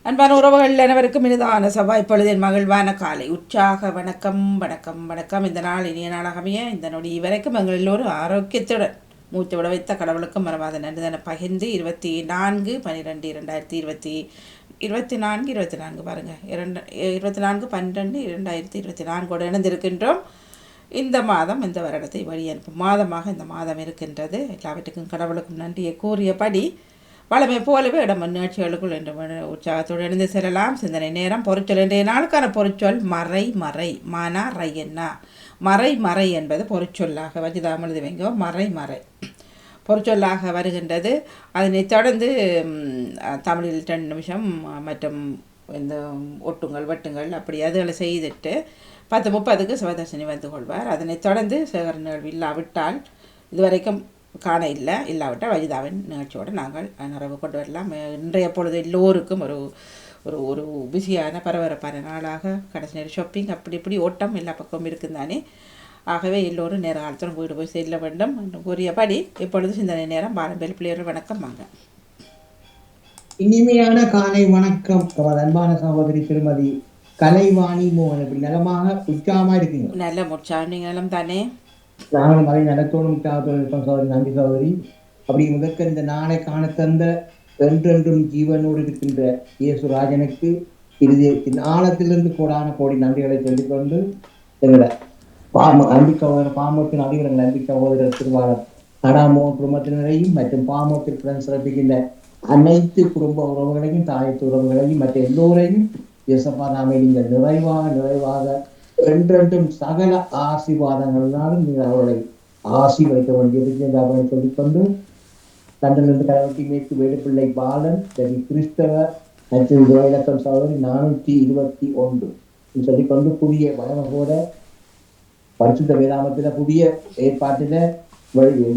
அன்பான உறவுகள் அனைவருக்கும் இனிதான செவ்வாய் பொழுதின் மகிழ்வான காலை உற்சாக வணக்கம் வணக்கம் வணக்கம். இந்த நாள் இனிய நாளாக அமைய இந்த நொடி வரைக்கும் எங்கள் எல்லோரும் ஆரோக்கியத்துடன் மூச்சு விட வைத்த கடவுளுக்கும் மறவாத நன்றிதனை பகிர்ந்து 24/12/2024 பாருங்கள் 24/12/2024 இணைந்திருக்கின்றோம். இந்த மாதம் இந்த வருடத்தை வழி அனுப்பும் மாதமாக இந்த மாதம் இருக்கின்றது. எல்லாவற்றுக்கும் கடவுளுக்கும் நன்றியை கூறியபடி வளமை போலவே இடம் நிகழ்ச்சிகளுக்குள் என்று உற்சாகத்தோடு இணைந்து செல்லலாம். சிந்தனை நேரம் பொருட்சொல் இன்றைய நாளுக்கான பொருட்சொல் மறை மறை. மன ரை என்ன மறை மறை என்பது பொருட்சொல்லாக வச்சுதான் எழுதி வைங்க. மறை மறை பொருட்சொல்லாக வருகின்றது. அதனைத் தொடர்ந்து தமிழில் 2 நிமிஷம் மற்றும் இந்த ஒட்டுங்கள் வெட்டுங்கள் அப்படி அதுகளை செய்துட்டு 10:30 சிவதர்ஷினி வந்து கொள்வார். அதனைத் தொடர்ந்து சேகர நிகழ்வு இல்லாவிட்டால் இதுவரைக்கும் காண இல்லாவிட்டால் வஜிதாவின் நிகழ்ச்சியோடு நாங்கள் நிறைவு கொண்டு வரலாம். இன்றைய பொழுது எல்லோருக்கும் ஒரு ஒரு ஒரு பிஸியான பரபரப்பான நாளாக கடைசி நேரம் ஷாப்பிங் அப்படி இப்படி ஓட்டம் எல்லா பக்கமும் இருக்குந்தானே. ஆகவே எல்லோரும் நேர காலத்துடன் வீடு போய் செல்ல வேண்டும் என்று கூறியபடி இப்பொழுது சிந்தனை நேரம் பாரம்பரிய பிள்ளையோர் வணக்கம் வாங்க. இனிமையான காலை வணக்கம். அன்பான சகோதரி திருமதி கலைவாணி மோகன் இப்படி நலமாக உற்சாகமா இருக்குங்க. நல்ல உற்சாகம். நீங்க நலம் தானே? நாங்களும் அதை நலத்தோடு உற்சாகத்தோடு இருப்போம் சகோதரி. நன்றி சகோதரி. அப்படி முதற்க இந்த நாளை காண தந்த என்றென்றும் ஜீவனோடு இருக்கின்ற இயேசுராஜனுக்கு இறுதியத்தின் ஆழத்திலிருந்து கோடி நன்றிகளை சொல்லிக்கொண்டு எங்களோட நன்றி சகோதரர் பாமத்தின் அதிபர்கள் நன்றி சகோதரர் திருவாளர் அடாமோ குடும்பத்தினரையும் மற்றும் பாமத்திற்கு சிறப்பிக்கின்ற அனைத்து குடும்ப உறவுகளையும் தாயத்து உறவுகளையும் மற்ற எல்லோரையும் இயேசப்பா நாமே நீங்கள் நிறைவாக என்றென்றும் சகல ஆசீர்வாதங்களாலும் நீங்கள் அவர்களை ஆசீர்வதிக்க வேண்டியது அவரை சொல்லிக்கொண்டு தண்டிலிருந்து கடவுட்டி மேற்கு வேடுபிள்ளை பாலன் கிறிஸ்தவ மற்றும் இலக்கம் சகோதரி 421 சொல்லிக்கொண்டு புதிய வளமகோட பரிசுத்த வேதாமத்தில புதிய ஏற்பாட்டில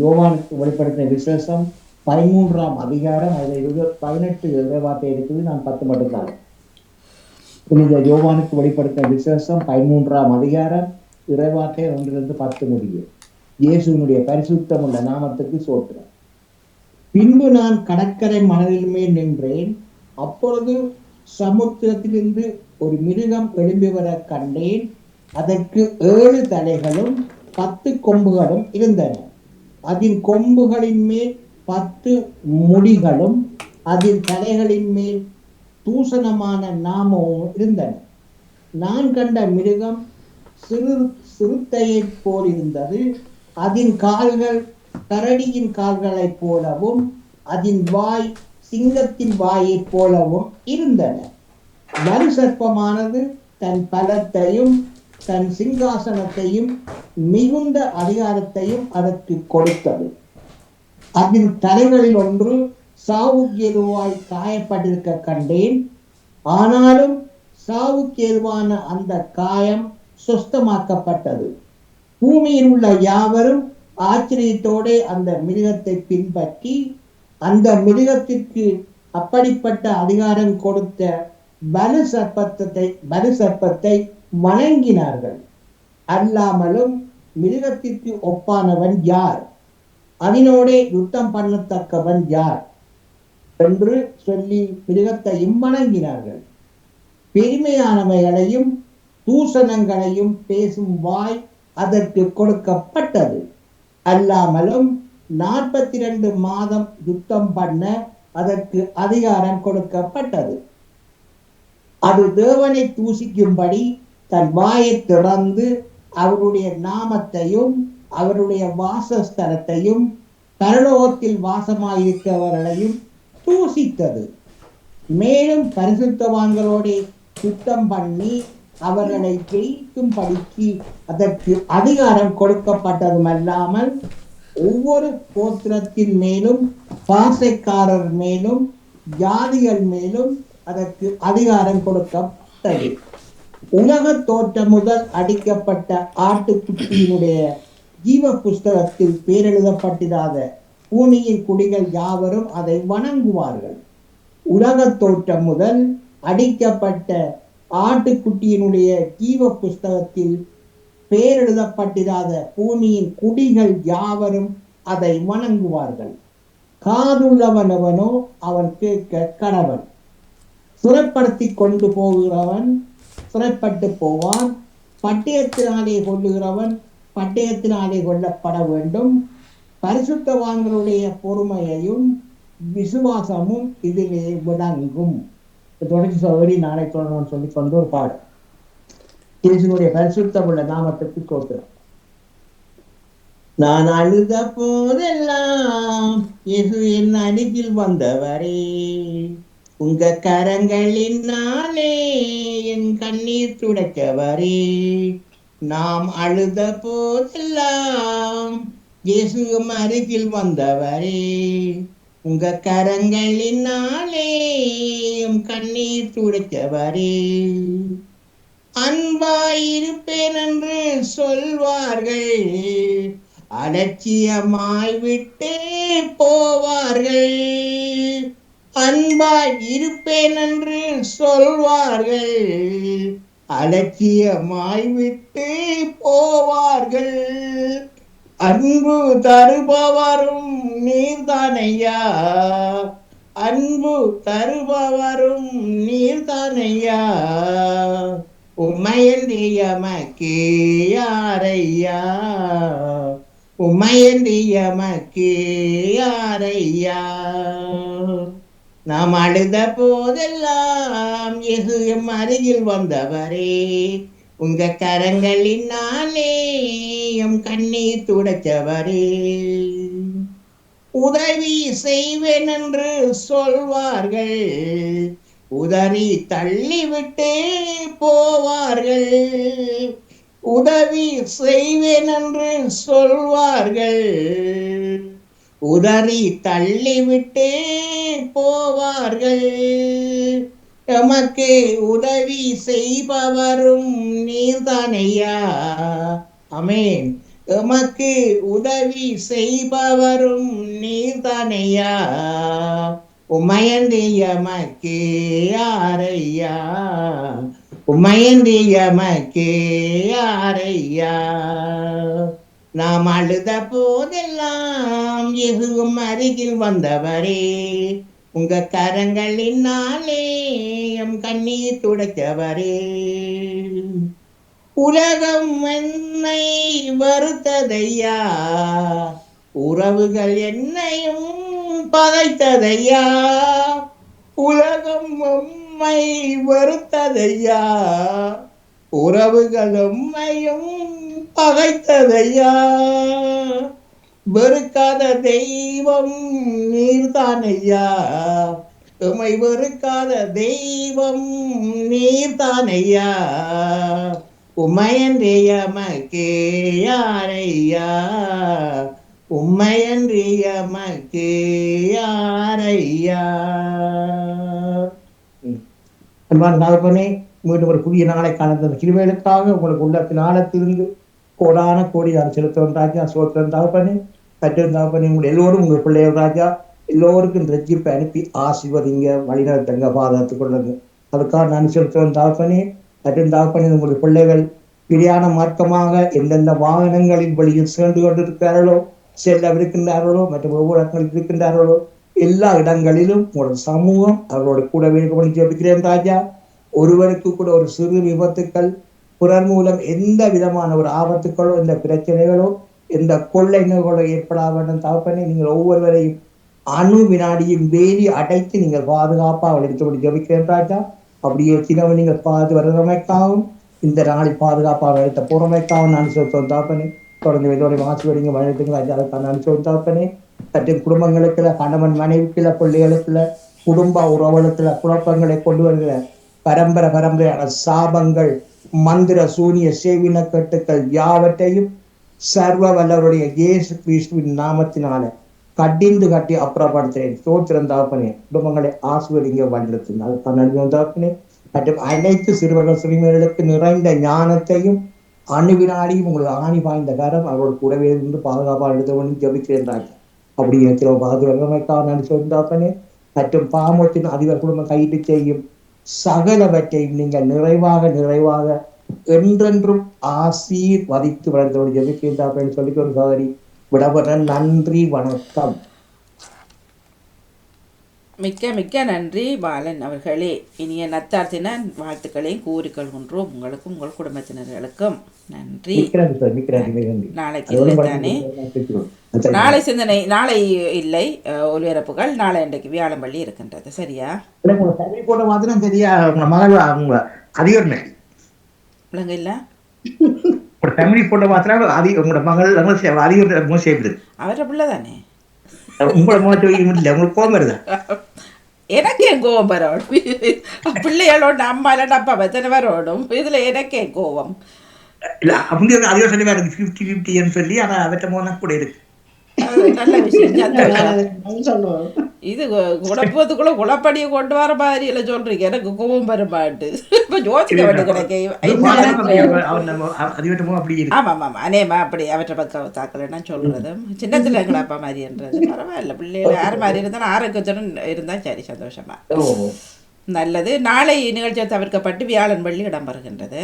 யோவானுக்கு வெளிப்படுத்தின விசேஷம் 13ஆம் அதிகாரம் அதில் 18 இறைவார்த்தை இருக்குது. நான் 10 மட்டும்தான். புனித யோவானுக்கு வெளிப்படுத்தின விசேஷம் 13ஆம் அதிகாரம் இறைவார்த்தை 1-10 முடியும். இயேசுவினுடைய பரிசுத்தம் உள்ள நாமத்துக்கு சோத்திரம். பின்பு நான் கடற்கரை மணலின் மேல் நின்றேன். அப்பொழுது சமுத்திரத்திலிருந்து ஒரு மிருகம் எழும்பி வர கண்டேன். அதற்கு 7 தலைகளும் 10 கொம்புகளும் இருந்தன. அதன் கொம்புகளின் மேல் 10 முடிகளும் அதன் தலைகளின் மேல் தூசணமான நாமமும் இருந்தன. நான் கண்ட மிருகம் சிறுத்தையை போல் இருந்தது. அதன் கால்கள் கரடியின் கால்களைப் போலவும் அதன் வாய் சிங்கத்தின் வாயைப் போலவும் இருந்தன. வலு சர்ப்பமானது தன் பலத்தையும் தன் சிங்காசனத்தையும் மிகுந்த அதிகாரத்தையும் அதற்கு கொடுத்தது. அதன் தலைகளில் ஒன்று சாவுக்கேதுவாய் காயப்பட்டிருக்க கண்டேன். ஆனாலும் சாவுக்கேதுவான அந்த காயம் சுஸ்தமாக்கப்பட்டது. பூமியில் உள்ள யாவரும் ஆச்சரியத்தோட அந்த மிருகத்தை பின்பற்றி அந்த மிருகத்திற்கு அப்படிப்பட்ட அதிகாரம் கொடுத்த பலு சர்ப்பத்தை வணங்கினார்கள். அல்லாமலும் மிருகத்திற்கு ஒப்பானவன் யார்? அதனோட யுத்தம் பண்ணத்தக்கவன் யார் என்று சொல்லி மிருகத்தையும் வணங்கினார்கள். பெருமையானவைகளையும் தூஷணங்களையும் பேசும் வாய் அதற்கு கொடுக்கப்பட்டது. அல்லாமலும் 42 மாதம் யுத்தம் பண்ண அதற்கு அதிகாரம் கொடுக்கப்பட்டது. அது தேவனை தூசிக்கும்படி தன் வாயை திறந்து அவருடைய நாமத்தையும் அவருடைய வாசஸ்தலத்தையும் பரலோகத்தில் வாசமாயிருக்கிறவர்களையும் தூசித்தது. மேலும் பரிசுத்தவான்களோட சுத்தம் பண்ணி அவர்களை ஜெயிக்கும்படிக்கு அதற்கு அதிகாரம் கொடுக்கப்பட்டதுமல்லாமல் ஒவ்வொரு கோத்திரத்தின் மேலும் பாசைக்காரர் மேலும் ஜாதிகள் மேலும் அதற்கு அதிகாரம் கொடுக்கப்பட்டது. உலக தோற்றம் முதல் அடிக்கப்பட்ட ஆட்டுக்குட்டியினுடைய ஜீவ புஸ்தகத்தில் பேரெழுதப்பட்டிராத பூமியின் குடிகள் யாவரும் அதை வணங்குவார்கள். உலக தோற்றம் முதல் அடிக்கப்பட்ட ஆட்டுக்குட்டியினுடைய ஜீவ புஸ்தகத்தில் பேரெழுதப்பட்டிராத பூமியின் குடிகள் யாவரும் அதை வணங்குவார்கள். காதுள்ளவனவனோ அவன் கேட்க கடவன். சிறைப்படுத்தி கொண்டு போகிறவன் சிறைப்பட்டு போவான். பட்டயத்தினாலே கொள்ளுகிறவன் பட்டயத்தினாலே கொல்லப்பட வேண்டும். பரிசுத்தவான்களுடைய பொறுமையையும் விசுவாசமும் இதிலே விளங்கும். தொடர்ச்சி சோதரி நாளை தொடரணும்னு சொல்லி கொண்டு ஒரு பாடம். இயேசுடைய பரிசுத்தம் உள்ள நாமத்திற்கு தோற்றுறோம். நான் அழுத போதெல்லாம் இயேசு என் அருகில் வந்தவரே, உங்க கரங்களினாலே என் கண்ணீர் துடைக்கவரே. நாம் அழுத போதெல்லாம் இயேசு அருகில் வந்தவரே, உங்க கரங்களினாலே என் கண்ணீர் துடைக்கவரே. அன்பாயிருப்பேன் என்று சொல்வார்கள், அலட்சியமாய் விட்டே போவார்கள். அன்பாய் இருப்பேன் என்று சொல்வார்கள், அலட்சியமாய் விட்டு போவார்கள். அன்பு தருபவரும் நீர்தானையா, அன்பு தருபவரும் நீர்தானையா. உம்மையன்றி எமக்கு யாரையா, உம்மையன்றி எமக்கு யாரையா. நாம் அழுத போதெல்லாம் இயேசு எம் அருகில் வந்தவரே, உங்க கரங்களினாலே எம் கண்ணீர் துடைச்சவரே. உதவி செய்வேன் என்று சொல்வார்கள், உதறி தள்ளிவிட்டே போவார்கள். உதவி செய்வேன் என்று சொல்வார்கள், உதறி தள்ளிவிட்டே போவார்கள். எமக்கு உதவி செய்பவரும் நீர்தானையா. அமேன். எமக்கு உதவி செய்பவரும் நீர்தானையா. உம்மையன்றி எமக்கு யாரையா, உம்மையன்றி எமக்கு யாரையா. நாம் அழுத போதெல்லாம் இயேசுவும் அருகில் வந்தவரே, உங்க கரங்களினாலே எம் கண்ணீர் துடைத்தவரே. உலகம் என்னை வருத்ததையா, உறவுகள் என்னையும் பகைத்ததையா. உலகம் உம்மை வருத்ததையா, உறவுகள் உம்மையும் பகைத்ததையா. வெறுக்காத தெய்வம் நீர்தானையா, உம்மை வெறுக்காத தெய்வம் நீர்தானையா. உம்மையன்றி எமக்கு யாரையா, உம்மையன்றி எமக்கு யாரையா. அன்பான தகப்பனே, மீண்டும் ஒரு புதிய நாளை காண கிருபைகளுக்காக உங்களுக்கு உள்ளத்தின் ஆழத்திலிருந்து கோடான கோடியான செலுத்தவன் ராஜா. சோத்திரன் தகப்பனே, கற்றன் தகப்பனே, உங்கள் எல்லோரும் உங்கள் பிள்ளைகள் ராஜா, எல்லோருக்கும் ரட்சிப்பை அனுப்பி ஆசீர்வதிங்க, வழிநடத்துங்க, பாதுகாத்துக் கொள்ளுங்க. அதுக்காக நான் செலுத்தவன் தகப்பனே, கற்றன் தகப்பனே, உங்களுடைய பிள்ளைகள் பிரியான மார்க்கமாக எந்தெந்த வாகனங்களின் வழியில் சென்று கொண்டிருக்கிறார்களோ, செல்லவிருக்கின்றார்களோ, மற்றும் ஒவ்வொரு இடங்களில் இருக்கின்றார்களோ, எல்லா இடங்களிலும் உங்களோட சமூகம் அவர்களோட கூட வேண்டுகொண்டு ஜெபிக்கிறேன் ராஜா. ஒருவருக்கு கூட ஒரு சிறு விபத்துக்கள், பிறர் மூலம் எந்த விதமான ஒரு ஆபத்துக்களோ, எந்த பிரச்சனைகளோ, எந்த கொள்ளை நோய்களோ ஏற்பட வேண்டும் தகப்பனே. நீங்கள் ஒவ்வொருவரையும் அணு வினாடியும் வேலி அடைத்து நீங்கள் பாதுகாப்பாக வளர்த்து ஜெபிக்கிறேன் ராஜா. அப்படியே சிலவு நீங்கள் வருவமைக்காகவும் இந்த நாளில் பாதுகாப்பாக எடுத்த பொறுமைக்காகவும் நான் சொல்லுவோம் தகப்பனே. தொடர்ந்து இதோடைய ஆசிர்வதிங்க, வளர்த்துங்க ராஜா. அதுக்காக நான் சொல்லுவோம் தகப்பனே. மற்றும் குடும்பங்களுக்குள்ள, கணவன் மனைவிக்குள்ள, பிள்ளைகளுக்குள்ள, குடும்ப உறவுகளுக்குள்ள குழப்பங்களை கொண்டு வருகிற பரம்பரையான சாபங்கள், மந்திர சூனிய சேவின கட்டுக்கள் யாவற்றையும் சர்வ வல்லவருடைய இயேசு கிறிஸ்துவின் நாமத்தினால கட்டிந்து கட்டி அப்புறப்படுத்துறேன். சோத்திரம் தகப்பனே. குடும்பங்களை ஆசிர்வதிங்க, வழிநடத்துங்க. அதுக்கான நன்றி தகப்பனே. மற்றும் அனைத்து சிறுவர்கள் சிறுமிகளுக்கு நிறைந்த ஞானத்தையும் அணுவினாடியும் உங்களுக்கு ஆணி பாய்ந்த காரம் அவரோட கூடவே இருந்து பாதுகாப்பாக எடுத்தவனு ஜபிக்கிறேன். அப்படி இருக்கிற பாதுகாப்பாக நன்றி சொல்லித்தாப்பனே. மற்றும் பாமத்தின் அதிபர் குடும்பம் கைது செய்யும் சகலவற்றையும் நீங்கள் நிறைவாக என்றென்றும் ஆசீர்வதித்து வளர்ந்தவன் ஜபிக்கிறேன் சொல்லிக் ஒரு சோதரி விடப்பட்ட. நன்றி, வணக்கம். மிக்க மிக்க நன்றி பாலன் அவர்களே. இனிய நத்தார் தின வாழ்த்துக்களையும் கூறிக்கொள்கின்றோம் உங்களுக்கும் உங்கள் குடும்பத்தினர்களுக்கும். நன்றி. நாளைக்கு இல்லை தானே, நாளை சிந்தனை, நாளை இல்லை ஒலிபரப்புகள், நாளை இன்றைக்கு வியாழம்பள்ளி இருக்கின்றது. சரியா? போட்ட மாத்திரம் சரியா அதிகம் விளங்க இல்ல ஒரு ஃபேமிலி போட்ட மாத்திரம் உங்களோட மகள் அதிகம் சேர்ந்து அவர பிள்ளை தானே. உங்களை இல்லை உங்களுக்கு கோபம் வருதா? எனக்கே கோபம் வரோடும். பிள்ளைகளோட அம்மா இல்லாட்ட அப்பா எத்தனை வரோடும். இதுல எனக்கே கோபம் இல்ல. அப்படி அதிகம் சொல்லி வேற 50-50 சொல்லி ஆனா அவற்ற மோனா கூட இருக்கு. நல்ல விஷயம். இது குழப்பத்துக்குள்ள குழப்படியை கொண்டு வர மாதிரி இல்லை சொல்றீங்க. எனக்கு கோபம் வர மாட்டு இப்ப யோசிக்க வேண்டிய கிடைக்கும். ஆமா ஆமா அனேமா அப்படி அவற்றை பக்கம் தாக்கலன்னா சொல்றது சின்னத்துல எங்கட அப்பா மாதிரின்றது பரவாயில்ல. பிள்ளைகள் யார் மாதிரி இருந்தாலும் ஆரோக்கியத்துடன் இருந்தா சரி, சந்தோஷமா. நல்லது. நாளை நிகழ்ச்சியை தவிர்க்கப்பட்டு வியாழன் வெள்ளி இடம்பெறுகின்றது.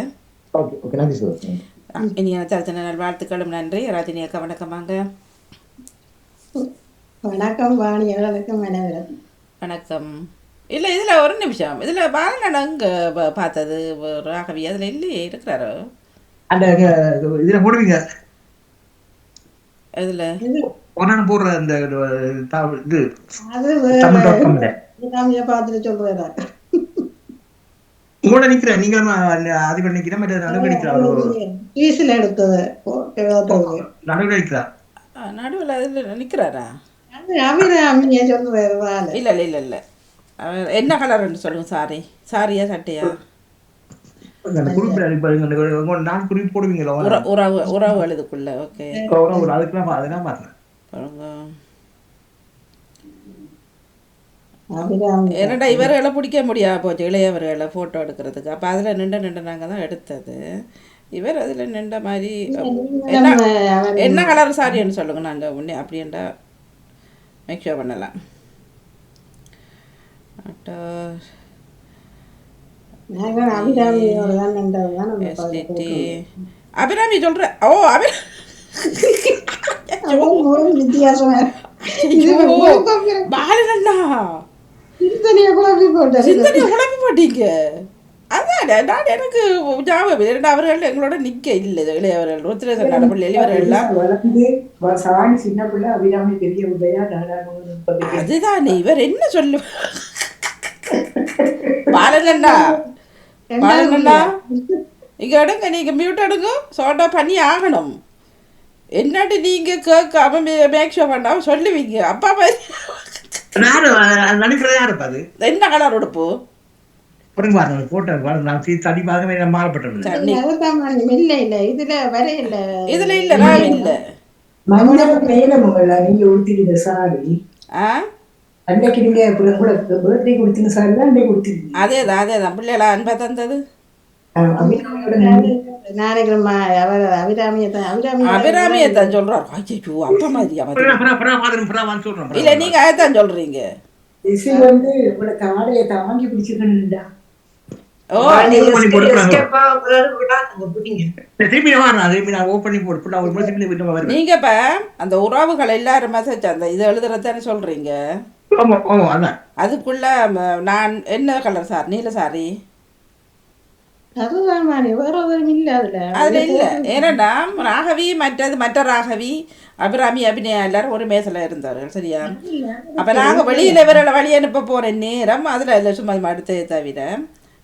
இனிய தரத்தின வாழ்த்துக்களும் நன்றி. ராஜினி அக்கா வணக்கமாங்க. வணக்கம் வாணி அவர்களுக்கும் வணக்கம். இல்லை இதில் ஒரு நிமிஷம், இதில் பாலன் அங்கே பார்த்தது ராகவி அதில் இல்லையே இருக்கிறாரோ? அந்த இதில் போடுவீங்க, இதில் போடுற அந்த இது பார்த்துட்டு சொல்றதா உங்களோட நிக்கிறேன். நீங்களும் அதிபர் நிக்கிறேன், மற்ற நடுவில் நிற்கிறார். எடுத்தது நடுவில் நிற்கிறார். நடுவில் அதில் நிற்கிறாரா? இல்ல இல்ல இல்ல இல்ல. என்ன கலர்ன்னு சொல்லுங்க. சாரி சாரியா சட்டையா? உறவு உறவு எழுதுக்குள்ள. ஓகே என்னடா இவர்களை பிடிக்க முடியாது போச்சு, இளையவர்களை போட்டோ எடுக்கிறதுக்கு. அப்ப அதுல நின்று நாங்க தான் எடுத்தது. இவர் அதுல நின்ற மாதிரி என்ன கலர் சாரின்னு சொல்லுங்க. நாங்க உடனே அப்படின்டா மேக் ஷோர் பண்ணலாம். அபிராமி சொல்ற. ஓ வித்தியாசம் பாலனண்ணா குழப்பி போட்டீங்க. அதான் நான் எனக்கு ஞாபகம் இரண்டு அவர்கள் எங்களோட நிக்க இல்லை. இளையவர்கள் ருத்ரேசன் நடப்பிள்ளை இளையவர்கள்லாம் அதுதானே. இவர் என்ன சொல்லு பாலனண்ணா பாலனண்ணா இங்க எடுங்க, நீங்க மியூட் எடுங்க. சோட்டா பண்ணி ஆகணும். என்னட்டு நீங்க கேட்காம மேக் ஷோ பண்ணாம சொல்லுவீங்க. அப்பா மாதிரி என்ன கலர் உடுப்பு? அதேதான் அதேதான் பிள்ளைகளா அன்பா தந்தது. அபிராமியத்தான் சொல்றாரு. அப்பா மாதிரி இல்ல, நீங்க அதைத்தான் சொல்றீங்க. நீங்க இப்ப அந்த உறவுகள் எல்லாரும் அந்த இது எழுதுறதானே சொல்றீங்க. அதுக்குள்ள நான் என்ன கலர் சார்? நீல சாரி அதுல இல்ல. ஏன்னா ராகவி மற்ற ராகவி அபிராமி அபிநயா எல்லாரும் ஒரு மேசல இருந்தார்கள். சரியா? அப்ப நாங்க வெளியில இவர்களை வழி அனுப்ப போற நேரம் அதுல இல்ல, சும்மா அடுத்தே தவிர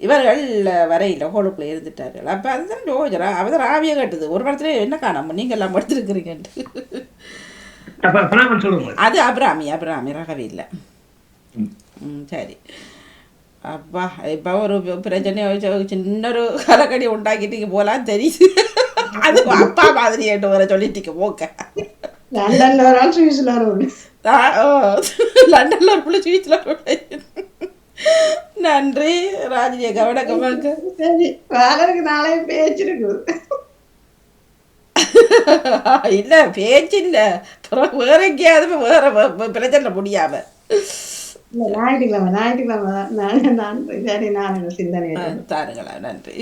இவர்கள் வரையில ஹோலுக்குள்ள இருந்துட்டார்கள். அப்ப அதுதான் யோஜரா அவதான் ராவிய கட்டுது. ஒரு படத்துல என்ன காணாம நீங்க எல்லாம் படுத்திருக்கிறீங்கன்ட்டு. அது அபிராமி அபிராமி ராகவி இல்ல. சரி. அப்பா இப்போ ஒரு பிரச்சனை சின்னொரு கலக்கடி உண்டாக்கிட்டு போலாம் தெரியுது. அது அப்பா மாதிரி ஏட்டு வர சொல்லிட்டு போக்க. லண்டன்ல ஒரு ஆள் சுவிஸ்ல லண்டன்ல ஒரு பிள்ளை சுவிஸ்ல. நன்றி ராஜினிய கவனக்கமாக்க. வேலைக்கு நாளே பேச்சிருக்கு. இல்ல பேச்சு இல்ல, வேற எங்கேயாவது வேற பிரச்சனை முடியாம தாருங்களா. நன்றி.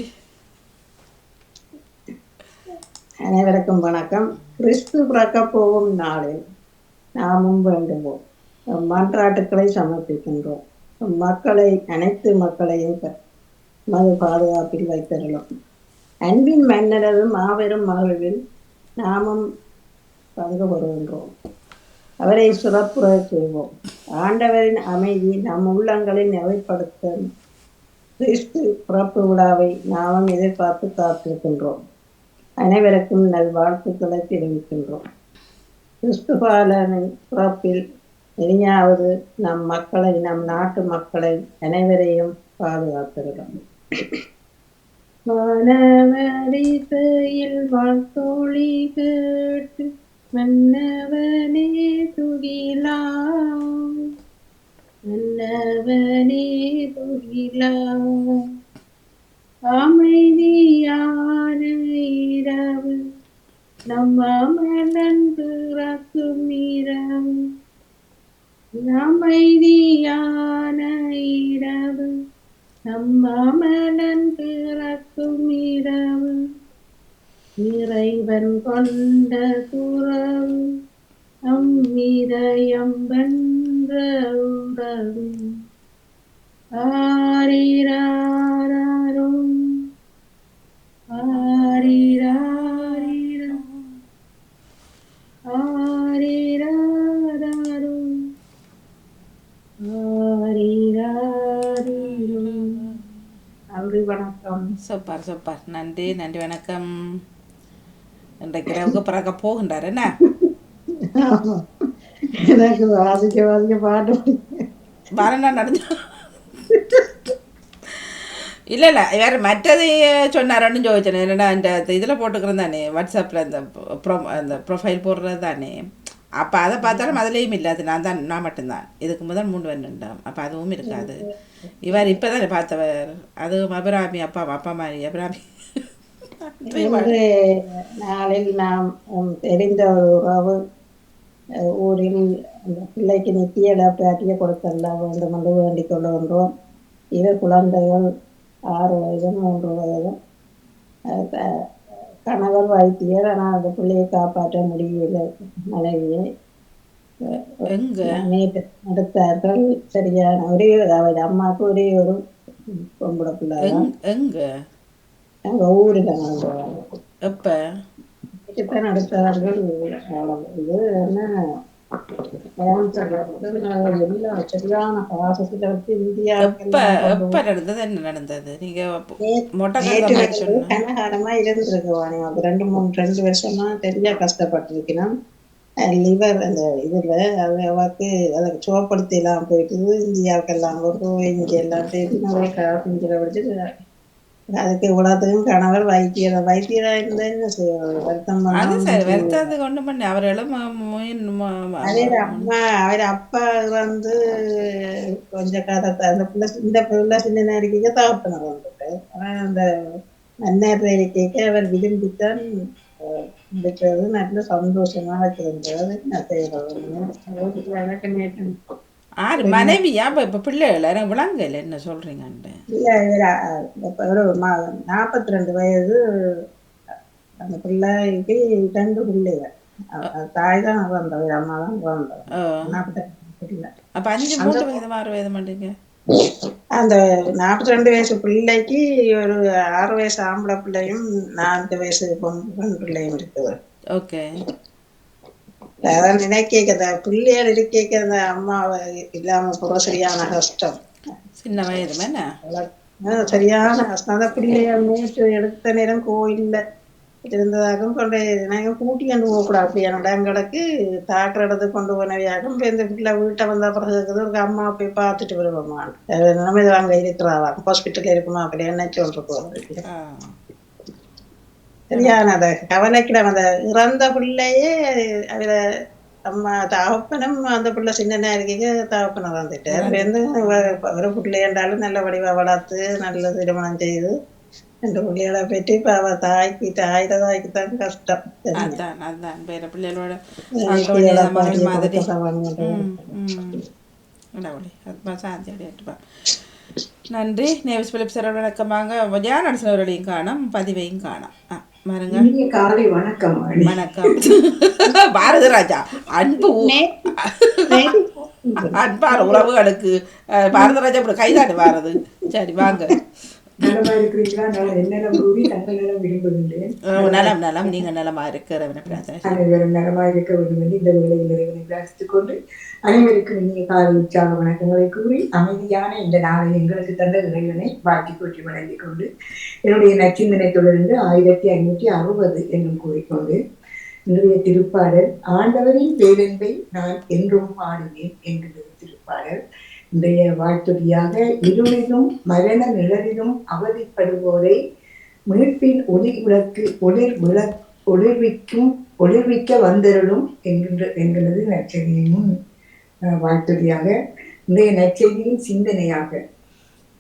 அனைவருக்கும் வணக்கம். கிறிஸ்து பிறக்க போகும் நாளில் நாமும் வேண்டுவோம். மன்றாட்டுக்களை சமர்ப்பிக்கின்றோம். அனைத்து மக்களையும் மது பாதுகாப்பில் வைத்தரலாம். அன்பின் மன்னரது மாபெரும் மகிழ்வில் நாமும் பங்கு பெறுகின்றோம். அவரை சிறப்புற செய்வோம். ஆண்டவரின் அமைதி நம் உள்ளங்களில் நிறைப்படுத்த கிறிஸ்து பிறப்பு விழாவை நாமும் எதிர்பார்த்து காத்திருக்கின்றோம். அனைவருக்கும் நல்வாழ்த்துக்களை தெரிவிக்கின்றோம். கிறிஸ்துபாலனின் பிறப்பில் இனியாவது நம் நாட்டு மக்களை அனைவரையும் பாதுகாத்திருக்கிறோம். வானவரிசையில் வாழ்த்தொழி கேட்டு மன்னவனே துகிலாம், மன்னவனே துகிலாம். அமைதியான இரவு நம்ம மனன் பிறக்கும் இரவு, அமைதியான இரவு நம்ம மனன் பிறக்கும் இரவு. இறைவன் கொண்ட துறவு அம்மிதயம் வென்ற உறவு. ஆரிராரும் ஆரிராரிரம் ஆரிராரும் ஆரிராரிரும். நன்றி, வணக்கம். Super super. நன்றி நன்றி, வணக்கம். இன்றைக்கு இரவுக்கு பிறக்க போகின்றார் என்ன? எனக்கு வாசிக்க பாட்டு மரணம் நடந்து இல்லை வேறு மற்றது சொன்னாரோன்னு ஜோதிச்சேன். என்னடா இந்த இதில் போட்டுக்கிறேன் தானே, வாட்ஸ்அப்பில் அந்த அந்த ப்ரொஃபைல் போடுறது தானே. அப்போ அதை பார்த்தாலும் அதுலேயும் இல்லை. அது நான் மட்டும்தான். இதுக்கு முதல் 3 வேண்டாம். அப்போ அதுவும் இருக்காது. இவர் இப்போ தானே பார்த்தவர். அதுவும் அபிராமி அப்பா மாதிரி அபிராமி. நாளில் நாம் தெரிந்த ஒரு உறவு ஊரில் அந்த பிள்ளைக்கு நித்திய இழப்பாட்டிய கொடுத்தல்ல வேண்டும் என்று வேண்டிக் கொள்கின்றோம். 2 குழந்தைகள் 6 வயதும் 3 வயதும். கணவர் வைத்தியர், ஆனால் அந்த பிள்ளையை காப்பாற்ற முடியவில்லை. மனைவியை நேற்று எடுத்தார்கள். சரியான ஒரே அவர் அம்மாவுக்கு ஒரே ஒரு பொம்பளை பிள்ளை எங்க ஊரில் எப்ப நடத்தார்கள். இது என்ன சரியான பாசத்துல வச்சு இந்தியா கனகாரமா இருந்திருக்குவானே. 2 வருஷமா தெரியா கஷ்டப்பட்டிருக்கணும். லிவர் அந்த இதுல அவருக்கு அதை சுவப்படுத்திலாம் போயிட்டு இந்தியாவுக்கெல்லாம் கொண்டு இங்க எல்லாம் நிறைய காசு வச்சுட்டு அதுக்கு இவ்வளோத்துக்கும் கணவர் வைத்தியரா இருந்தா என்ன வருத்தம் பண்ண அவர்களும் அவர் அப்பா வந்து கொஞ்சம் காலத்தை அந்த பிள்ளை சின்ன நேரிக்கைக்கு தகப்பனர் வந்துட்டு. ஆனால் அந்த மன்னர் இருக்கைக்கு அவர் விரும்பித்தான் இருக்கிறது. நல்ல சந்தோஷமா வச்சிருந்தது. என்ன செய்யறது மனைவியா? இப்ப பிள்ளைகள் விளங்கல என்ன சொல்றீங்க? இல்ல ஒரு 42 வயது அந்த பிள்ளைக்கு 2 பிள்ளைகள். தாய் தான் வந்தவர், அம்மா தான் வந்தவர். 6 வயது மாட்டீங்க. அந்த 42 வயசு பிள்ளைக்கு ஒரு 6 வயசு ஆம்பளை பிள்ளையும் 4 வயசு பெண் பிள்ளையும் இருக்குது. ஓகே. அதான் நினைக்க பிள்ளைகள் இருக்க அந்த அம்மாவை இல்லாம போற சரியான கஷ்டம். சின்ன வயது சரியான கஷ்டம். அந்த பிள்ளைகள் நேற்று எடுத்த நேரம் கோயில்ல இருந்ததாகவும் கொண்டு கூட்டி கொண்டு போகக்கூடாது. அப்படியான இடங்களுக்கு தாக்குற இடத்துக்கு கொண்டு போனவையாகும். இப்போ இந்த பிள்ளை வீட்டை வந்த பிறகு ஒரு அம்மா போய் பார்த்துட்டு வருவோமான் நம்ம இது அங்கே இருக்கிறாவா ஹாஸ்பிட்டல் இருக்குமா அப்படி என்ன சொல்ற போகிறது. சரியான அதை கவலைக்கிட அந்த இறந்த பிள்ளையே அவர அம்மா தகப்பனும் அந்த பிள்ளை சின்ன இருக்கீங்க தகப்பனை வந்துட்டு வந்து ஒரு பிள்ளை என்றாலும் நல்ல வடிவா வளர்த்து நல்ல திருமணம் செய்து 2 பிள்ளைகளை பெற்று இப்ப அவ தாய்க்கு தான் கஷ்டம். நன்றி. நேவிஸ் பிலிப் சார் வணக்கமாக நடசினவர்களையும் காணும், பதிவையும் காணும். காலை வணக்கம். வணக்கம் பாரதி ராஜா. அன்பு அன்பான உறவுகளுக்கு பாரதராஜா கைதாடு வாரது. சரி வாங்க. நலமா இருக்கிறீங்களா? நான் என்னென்ன கூறி தங்கள் நலம் விரும்புகின்றேன். நலம் நலம், நீங்க நலமா இருக்கிறவன பிரார்த்தனை. அனைவரும் நலமா இருக்க வேண்டும் என்று இந்த வேளையில் இறைவனை பிரார்த்தித்துக் கொண்டு அனைவருக்கும் இனிய காலை உற்சாக வணக்கங்களை கூறி அமைதியான இந்த நாளை எங்களுக்கு தந்த இறைவனை வாழ்த்தி போற்றி வழங்கிக் கொண்டு என்னுடைய நச்சிந்தனை தொடர்ந்து 1560 என்றும் கூறிக்கொண்டு இன்றைய திருப்பாடல் ஆண்டவரின் பேரன்பை நான் என்றும் பாடுவேன் என்கிறது திருப்பாடல். இன்றைய வாழ்த்துறையாக இருளிலும் மரண நிழலிலும் அவதிப்படுவோரை மீட்பின் ஒளிர்விக்க வந்தருளும் என்கிறது நற்செய்தியின் வாழ்த்துறையாக. இன்றைய நற்செய்தியின் சிந்தனையாக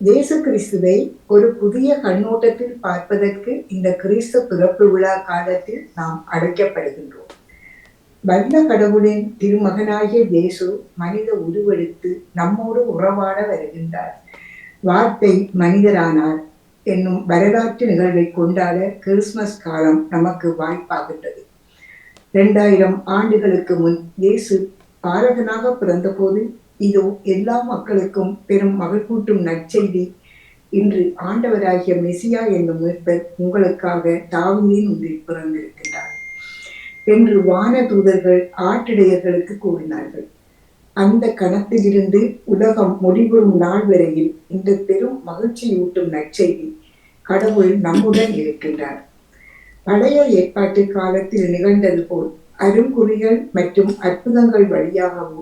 இயேசு கிறிஸ்துவை ஒரு புதிய கண்ணோட்டத்தில் பார்ப்பதற்கு இந்த கிறிஸ்து பிறப்பு விழா காலத்தில் நாம் அழைக்கப்படுகின்றோம். வல்ல கடவுளின் திருமகனாகிய இயேசு மனித உருவெடுத்து நம்மோடு உறவாட வருகின்றார். வார்த்தை மனிதரானார் என்னும் வரலாற்று நிகழ்வை கொண்டாட கிறிஸ்துமஸ் காலம் நமக்கு வாய்ப்பாகின்றது. 2000 ஆண்டுகளுக்கு முன் இயேசு பாரதனாக பிறந்தபோது இதோ எல்லா மக்களுக்கும் பெரும் மகிழ்வூட்டும் நற்செய்தி, இன்று ஆண்டவராகிய மெசியா என்னும் மீட்பர் உங்களுக்காக தாவீதின் ஊரில் பிறந்திருக்கின்றார் என்று வான தூதர்கள் ஆட்டிடையர்களுக்கு கூறினார்கள். அந்த கணத்திலிருந்து உலகம் முடிவுறும் நாள் வரையில் இந்த பெரும் மகிழ்ச்சியூட்டும் நற்செய்தி, கடவுள் நம்முடன் இருக்கின்றார். பழைய ஏற்பாட்டு காலத்தில் நிகழ்ந்தது போல் அருங்குறிகள் மற்றும் அற்புதங்கள் வழியாகவோ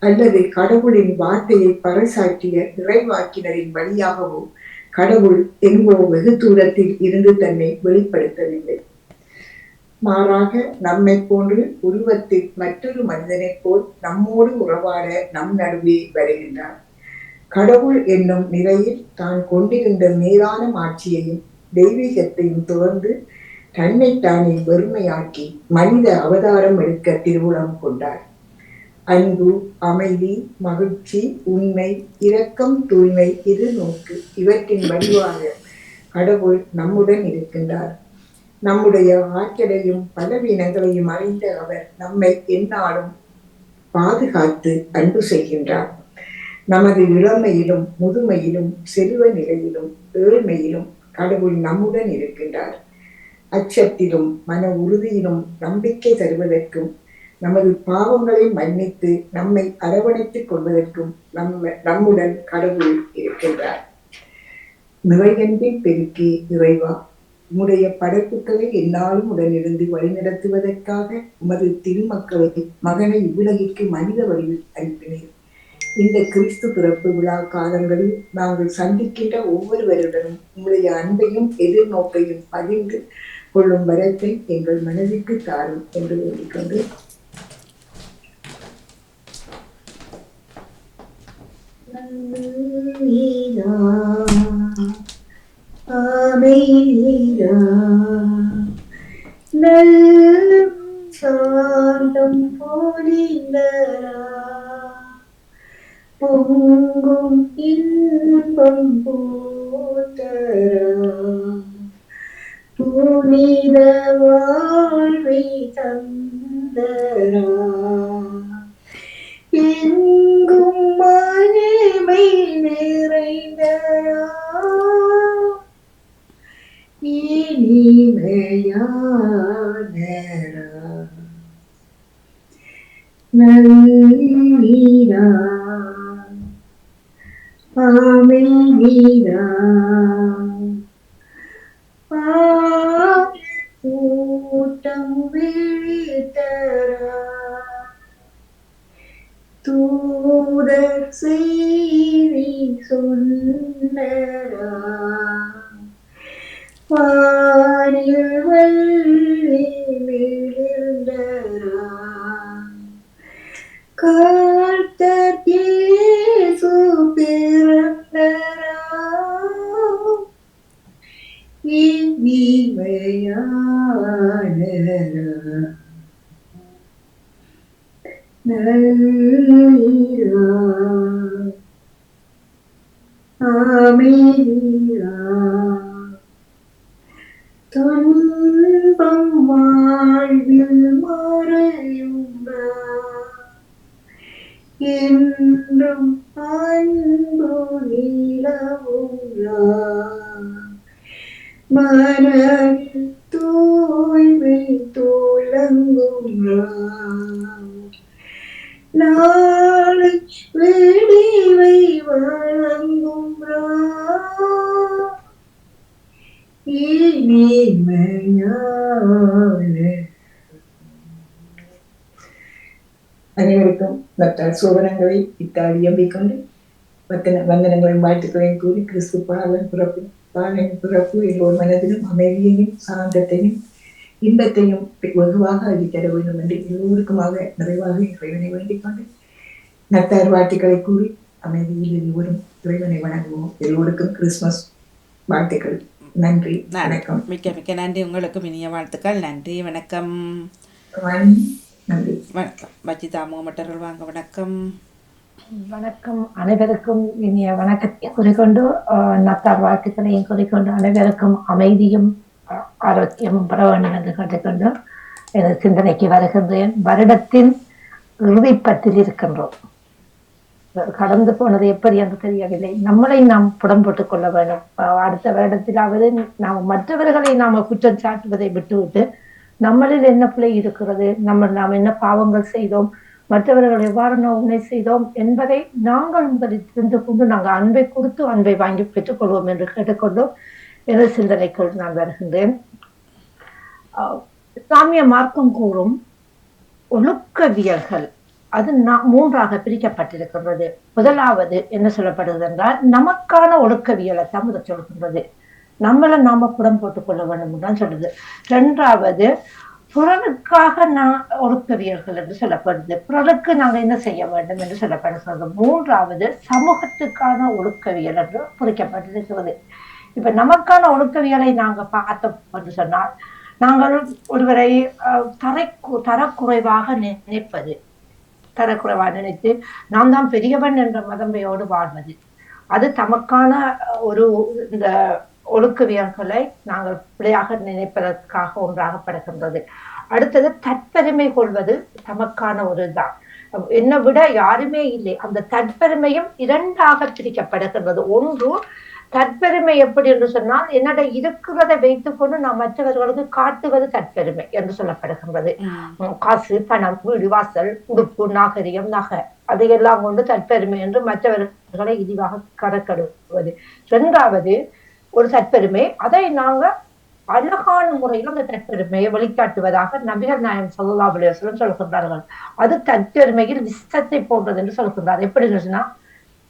அல்லது கடவுளின் வார்த்தையை பறைசாற்றிய இறைவாக்கினரின் வழியாகவோ கடவுள் எங்கோ வெகு தூரத்தில் இருந்து தன்னை வெளிப்படுத்தவில்லை. மாறாக நம்மை போன்று உருவத்தில் மற்றொரு மனிதனை போல் நம்மோடு உறவாட நம் நடுவே வருகின்றார். கடவுள் என்னும் நிலையில் தான் கொண்டிருந்த மேலான ஆட்சியையும் தெய்வீகத்தையும் துறந்து தன்னைத்தானே வெறுமையாக்கி மனித அவதாரம் எடுக்க திருவுளம் கொண்டார். அன்பு, அமைதி, மகிழ்ச்சி, உண்மை, இரக்கம், தூய்மை, எதிர்நோக்கு இவற்றின் வடிவாக கடவுள் நம்முடன் இருக்கின்றார். நம்முடைய ஆற்றலையும் பலவீனங்களையும் அறிந்த அவர் நம்மை எந்நாளும் பாதுகாத்து அன்பு செய்கின்றார். நமது இளமையிலும் முதுமையிலும் செல்வ நிலையிலும் ஏழ்மையிலும் கடவுள் நம்முடன் இருக்கின்றார். அச்சத்திலும் மன உறுதியிலும் நம்பிக்கை தருவதற்கும் நமது பாவங்களை மன்னித்து நம்மை அரவணைத்துக் கொள்வதற்கும் நம்முடன் கடவுள் இருக்கின்றார். நிறையன்பில் பெருக்கி இறைவா, உம்முடைய படைப்புகளை என்னாலும் உடனிருந்து வழிநடத்துவதற்காக உமது திருமக்களை மகனை இவ்வுலகிற்கு மனித வடிவில் அனுப்பினேன். இந்த கிறிஸ்து பிறப்பு விழா காலங்களில் நாங்கள் சந்திக்கின்ற ஒவ்வொருவருடனும் உங்களுடைய அன்பையும் எதிர்நோக்கையும் பகிர்ந்து கொள்ளும் வரத்தை எங்கள் மனதிற்கு தாரும் என்று வேண்டிக்கொண்டு சாந்தம் போலிந்தரா பொங்கும் இன்பம் போதரா புனித வாழ்வை தந்தரா எங்கும் மகிமை நிறைந்தரா இனிமையானரா நல்லீரா அமைதிரா கூட்டம் விழித்தரா தூதர் செய்தி சொன்னரா வானில் வள்ளி விழுந்தரா கர்த்தர் இயேசு பிறந்தரா இனிமையானரா நல்லீரா அமைதிரா துன்பம் வாழ்வில் மறையும்பா என் மனதில் தூய்மை துலங்கும் நாளை விடிவை வழங்கும் இனிமையான அனைவருக்கும் டாக்டர் சோதனங்களை இத்தாலியம்பிக் கொண்டு வந்தனங்களின் வாழ்த்துக்களையும் கூறி கிறிஸ்து பாலன் பிறப்பு எல்லோர் மனதிலும் அமைதியையும் சாந்தத்தையும் இன்பத்தையும் வெகுவாக அளித்தர வேண்டும் என்று எல்லோருக்குமாக நிறைவாக இறைவனை வேண்டிக் கொண்டு நத்தார் வாழ்த்துக்களை கூறி அமைதியில் எல்லோரும் இறைவனை வணங்குவோம். எல்லோருக்கும் கிறிஸ்துமஸ் வாழ்த்துக்கள். நன்றி, வணக்கம். மிக்க மிக்க நன்றி. உங்களுக்கும் இனிய வாழ்த்துக்கள். நன்றி, வணக்கம். நன்றி, வணக்கம். வஜிதா மோமட்டர்கள் வாங்க. வணக்கம். வணக்கம். அனைவருக்கும் இனிய வணக்கத்தை குறிக்கொண்டு நத்தார் வாழ்த்துக்களையும் குறிக்கொண்டு அனைவருக்கும் அமைதியும் ஆரோக்கியமும் பெற வேண்டும் என்று கேட்டுக்கொண்டு எனது சிந்தனைக்கு வருகின்றேன். வருடத்தின் இறுதிப்பத்தில் இருக்கின்றோம். கடந்து போனது எப்படி என்று தெரியவில்லை. நம்மளை நாம் புடம் போட்டுக் கொள்ள வேண்டும். அடுத்த வருடத்திலாவது நாம் மற்றவர்களை நாம குற்றம் சாட்டுவதை விட்டுவிட்டு நம்மளில் என்ன பிழை இருக்கிறது, நாம் என்ன பாவங்கள் செய்தோம், மற்றவர்கள் எவ்வாறு நாம் உண்மை செய்தோம் என்பதை நாங்கள் முதலில் தெரிந்து கொண்டு நாங்கள் அன்பை கொடுத்து அன்பை வாங்கி பெற்றுக்கொள்வோம் என்று கேட்டுக்கொண்டும் எனது சிந்தனைக்குள் நான் வருகின்றேன். இஸ்லாமிய மார்க்கம் கூறும் ஒழுக்கவியல்கள் அது மூன்றாக பிரிக்கப்பட்டிருக்கின்றது. முதலாவது என்ன சொல்லப்படுகிறது என்றால் நமக்கான ஒழுக்கவியலை தான் முதல் சொல்கின்றது. நம்மளை நாம புடம் போட்டுக் கொள்ள வேண்டும் தான் சொல்லுது. இரண்டாவது புறனுக்காக ஒழுக்கவியல்கள் என்று சொல்லப்படுது. பிறருக்கு நாங்கள் என்ன செய்ய வேண்டும் என்று சொல்லப்படுகிறது. மூன்றாவது சமூகத்துக்கான ஒழுக்கவியல் என்று குறிக்கப்பட்டிருக்கிறது. இப்ப நமக்கான ஒழுக்கவியலை நாங்க பார்த்தோம் என்று சொன்னால், நாங்கள் ஒருவரை தரக்குறைவாக நினைப்பது, தரக்குறைவாக நினைத்து நாம் தான் பெரியவன் என்ற மதம்பையோடு வாழ்வது, அது தமக்கான ஒரு இந்த ஒழுக்கவியல்களை நாங்கள் பிழையாக நினைப்பதற்காக ஒன்றாகப்படுகின்றது. அடுத்தது தற்பெருமை கொள்வது தமக்கான ஒரு தான். என்னை விட யாருமே இல்லை, அந்த தற்பெருமையும் இரண்டாக பிரிக்கப்படுகின்றது. ஒன்று தற்பெருமை எப்படி என்று சொன்னால் என்னோட இருக்கிறதை வைத்துக் கொண்டு நாம் மற்றவர்களுக்கு காட்டுவது தற்பெருமை என்று சொல்லப்படுகின்றது. காசு, பணம், வீடு, வாசல், உடுப்பு, நாகரிகம், நகை அதையெல்லாம் கொண்டு தற்பெருமை என்று மற்றவர்களை இழிவாக கணக்கெடுப்பது. இரண்டாவது ஒரு தற்பெருமை, அதை நாங்க அழகான முறையில் அந்த தற்பெருமையை வெளிக்காட்டுவதாக நபிகள் நாயகம் ஸல்லல்லாஹு அலைஹி வஸல்லம் சொல்கின்றார்கள். அது தற்பெருமையில் விஷத்தை போன்றது என்று சொல்கின்றார். எப்படி சொன்னா,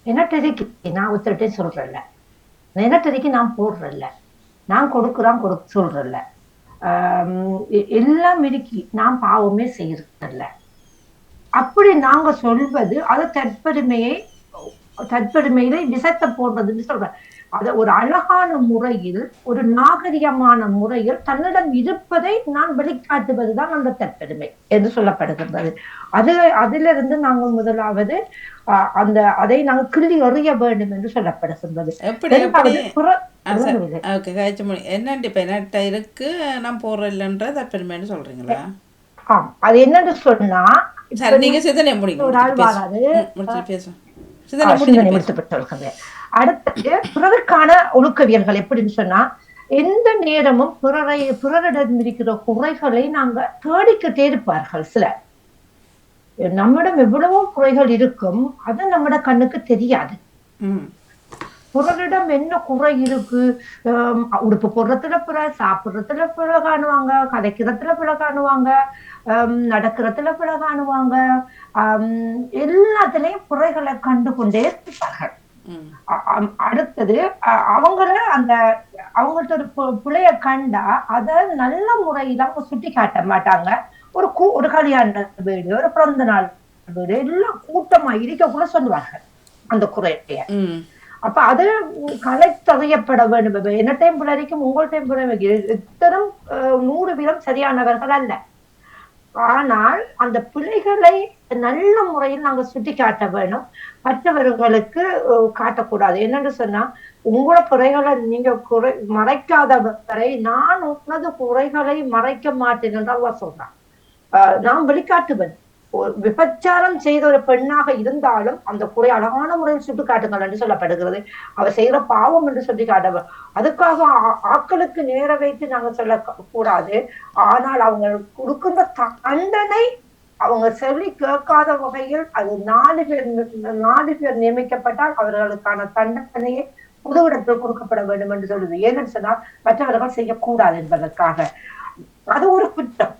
என்னட்டறிக்கு நான் ஒருத்தருட்டே சொல்றேன்ல, என்னட்டறிக்கு நான் போடுறேன்ல, நான் கொடுக்குறான் சொல்றேன்ல, எல்லாம் இருக்கி நான் பாவமே செய்யறதில்ல, அப்படி நாங்க சொல்வது அது தற்பெருமையில விஷத்தை போடுறதுன்னு சொல்றேன். அத ஒரு அழகான முறையில், ஒரு நாகரிகமான முறையில் தன்னிடம் இருப்பதை நான் வெளிக்காட்டுவதுதான் அந்த தற்பெருமை என்று சொல்லப்படுகின்றது. அதிலிருந்து நாங்கள் முதலாவது அதை நாங்கள் கிள்ளி எறிய வேண்டும் என்று சொல்லப்படுகின்றது. என்னண்டு இப்ப என்னட்ட இருக்கு நான் போறேன்ன்ற தற்பெருமைன்னு சொல்றீங்களா? ஆம், அது என்னன்னு சொன்னா, நீங்க சிந்தனை ஒரு ஆள் வாராது அடுத்தது பிறருக்கான ஒழுக்கவியல்கள் எப்படின்னு சொன்னா, எந்த நேரமும் பிறரிடம் இருக்கிற குறைகளை நாங்க தேடிக்கிட்டே இருப்பார்கள். சிலர் நம்மிடம் எவ்வளவோ குறைகள் இருக்கும், அது நம்மட கண்ணுக்கு தெரியாது. பிறரிடம் என்ன குறை இருக்கு, உடுப்பு போடுறதுல பிற, சாப்பிடுறதுல பிற காணுவாங்க, கதைக்கிறதுல பிற காணுவாங்க, நடக்கிறதுல பிற காணுவாங்க, எல்லாத்துலயும் குறைகளை கண்டு கொண்டே இருப்பார்கள். அடுத்தது அவங்கள்ட்ட ஒரு பிள்ளைய கண்டா அத நல்ல முறையில அவங்க சுட்டி காட்ட மாட்டாங்க. ஒரு கல்யாண வீடு, ஒரு பிறந்த நாள் வீடு, எல்லாம் கூட்டமா இருக்கக்குள்ள சொல்லுவார்கள் அந்த குறைய. அப்ப அது கலைத்தறியப்பட வேண்டும். என்ன டைம் பிள்ளைக்கும் உங்கள் டைம் பிள்ளை எத்தனும் 100 வீதம் சரியானவர்கள் அல்ல. ஆனால் அந்த பிள்ளைகளை நல்ல முறையில் நாங்க சுட்டி காட்ட வேணும், மற்றவர்களுக்கு காட்டக்கூடாது. என்னன்னு சொன்னா, உங்களோட குறைகளை நீங்க மறைக்காத வரை நான் உனது குறைகளை மறைக்க மாட்டேன் என்று அவ சொல்றான். நான் வெளிக்காட்டுவேன். ஒரு விபச்சாரம் செய்த ஒரு பெண்ணாக இருந்தாலும் அந்த குறை அழகான முறையில் சுட்டு காட்டுங்கள் என்று சொல்லப்படுகிறது. அவர் செய்கிற பாவம் என்று சொல்லி காட்ட, அதுக்காக ஆக்களுக்கு நேர வைத்து நாங்க சொல்ல கூடாது. ஆனால் அவங்க கொடுக்கின்ற தண்டனை அவங்க சொல்லி கேட்காத வகையில் அது 4 பேர் நியமிக்கப்பட்டால் அவர்களுக்கான தண்டனையை பொது இடத்தில் கொடுக்கப்பட வேண்டும் என்று சொல்லுது. ஏன்னு சொன்னால் மற்றவர்கள் செய்யக்கூடாது என்பதற்காக. அது ஒரு குற்றம்.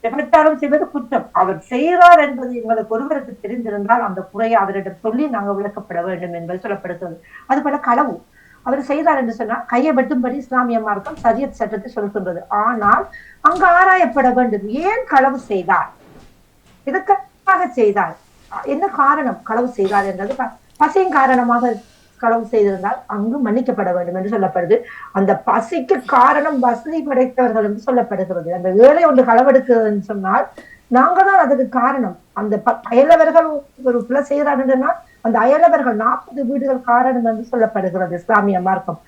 விபச்சாரம் செய்வது குற்றம். அவர் செய்கிறார் என்பது எங்களுக்கு ஒருவருக்கு தெரிந்திருந்தால் அந்த குறையை அவரிடம் சொல்லி நாங்கள் விளக்கப்பட வேண்டும் என்பது சொல்லப்படுகிறது. அது போல களவு அவர் செய்தார் என்று சொன்னால் கையை வெட்டும்படி இஸ்லாமிய மார்க்கம் சரியத் சட்டத்தை சொல்கின்றது. ஆனால் அங்கு ஆராயப்பட வேண்டும், ஏன் களவு செய்தார், எதற்காக செய்தார், என்ன காரணம் களவு செய்தார் என்றது. பசியின் காரணமாக களவு செய்திருந்தால் அங்கு மன்னிக்கப்பட வேண்டும் என்று சொல்லப்படுது. அந்த பசிக்கு காரணம் வசதி படைத்தவர்கள் என்று சொல்லப்படுகிறது. அந்த ஏழை ஒன்று களவெடுக்கிறதுன்னு சொன்னால் நாங்க தான் அதுக்கு காரணம். அந்த அயலவர்கள் ஒரு பிள்ளை செய்கிறார் என்றால் அந்த அயலவர்கள் 40 வீடுகள் காரணம் என்று சொல்லப்படுகிறது இஸ்லாமிய மார்க்கம்.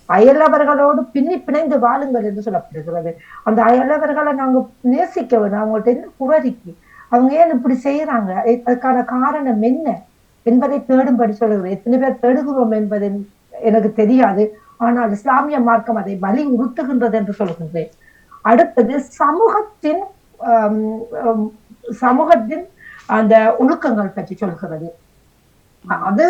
அயலவர்களோடு பிணைந்து வாழுங்கள் என்று சொல்லப்படுகிறது. அந்த அயலவர்களை நாங்க நேசிக்க வேண்டும். அவங்கள்ட்ட என்ன குறைக்கு, அவங்க ஏன் இப்படி செய்யறாங்க, அதுக்கான காரணம் என்ன என்பதை தேடும்படி சொல்லுகிறது. எத்தனை பேர் தேடுகிறோம் என்பது எனக்கு தெரியாது. ஆனால் இஸ்லாமிய மார்க்கம் அதை வலியுறுத்துகின்றது என்று சொல்கிறது. அடுத்தது சமூகத்தின் அந்த ஒழுக்கங்கள் பற்றி சொல்கிறது. அது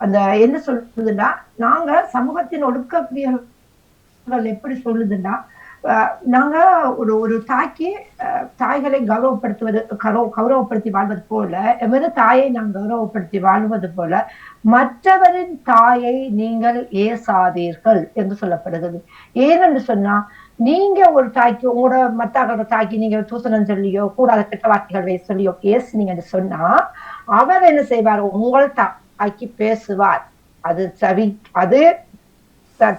அந்த என்ன சொல்றதுன்னா, நாங்க சமூகத்தின் ஒழுக்கவியல்கள் எப்படி சொல்லுதுன்னா, நாங்க ஒரு தாய்களை கௌரவப்படுத்தி வாழ்வது போல, எமது தாயை நாங்கள் கௌரவப்படுத்தி வாழ்வது போல மற்றவரின் தாயை நீங்கள் ஏசாதீர்கள் என்று சொல்லப்படுகிறது. ஏனென்று சொன்னா, நீங்க ஒரு தாய்க்கு உங்களோட மத்தாக்களோட தாய்க்கு நீங்க தூசணம் சொல்லியோ கூடாத கெட்ட வார்த்தைகள் சொல்லியோ பேசுனீங்கன்னு சொன்னா அவர் என்ன செய்வார், உங்கள் தாய்க்கு பேசுவார். அது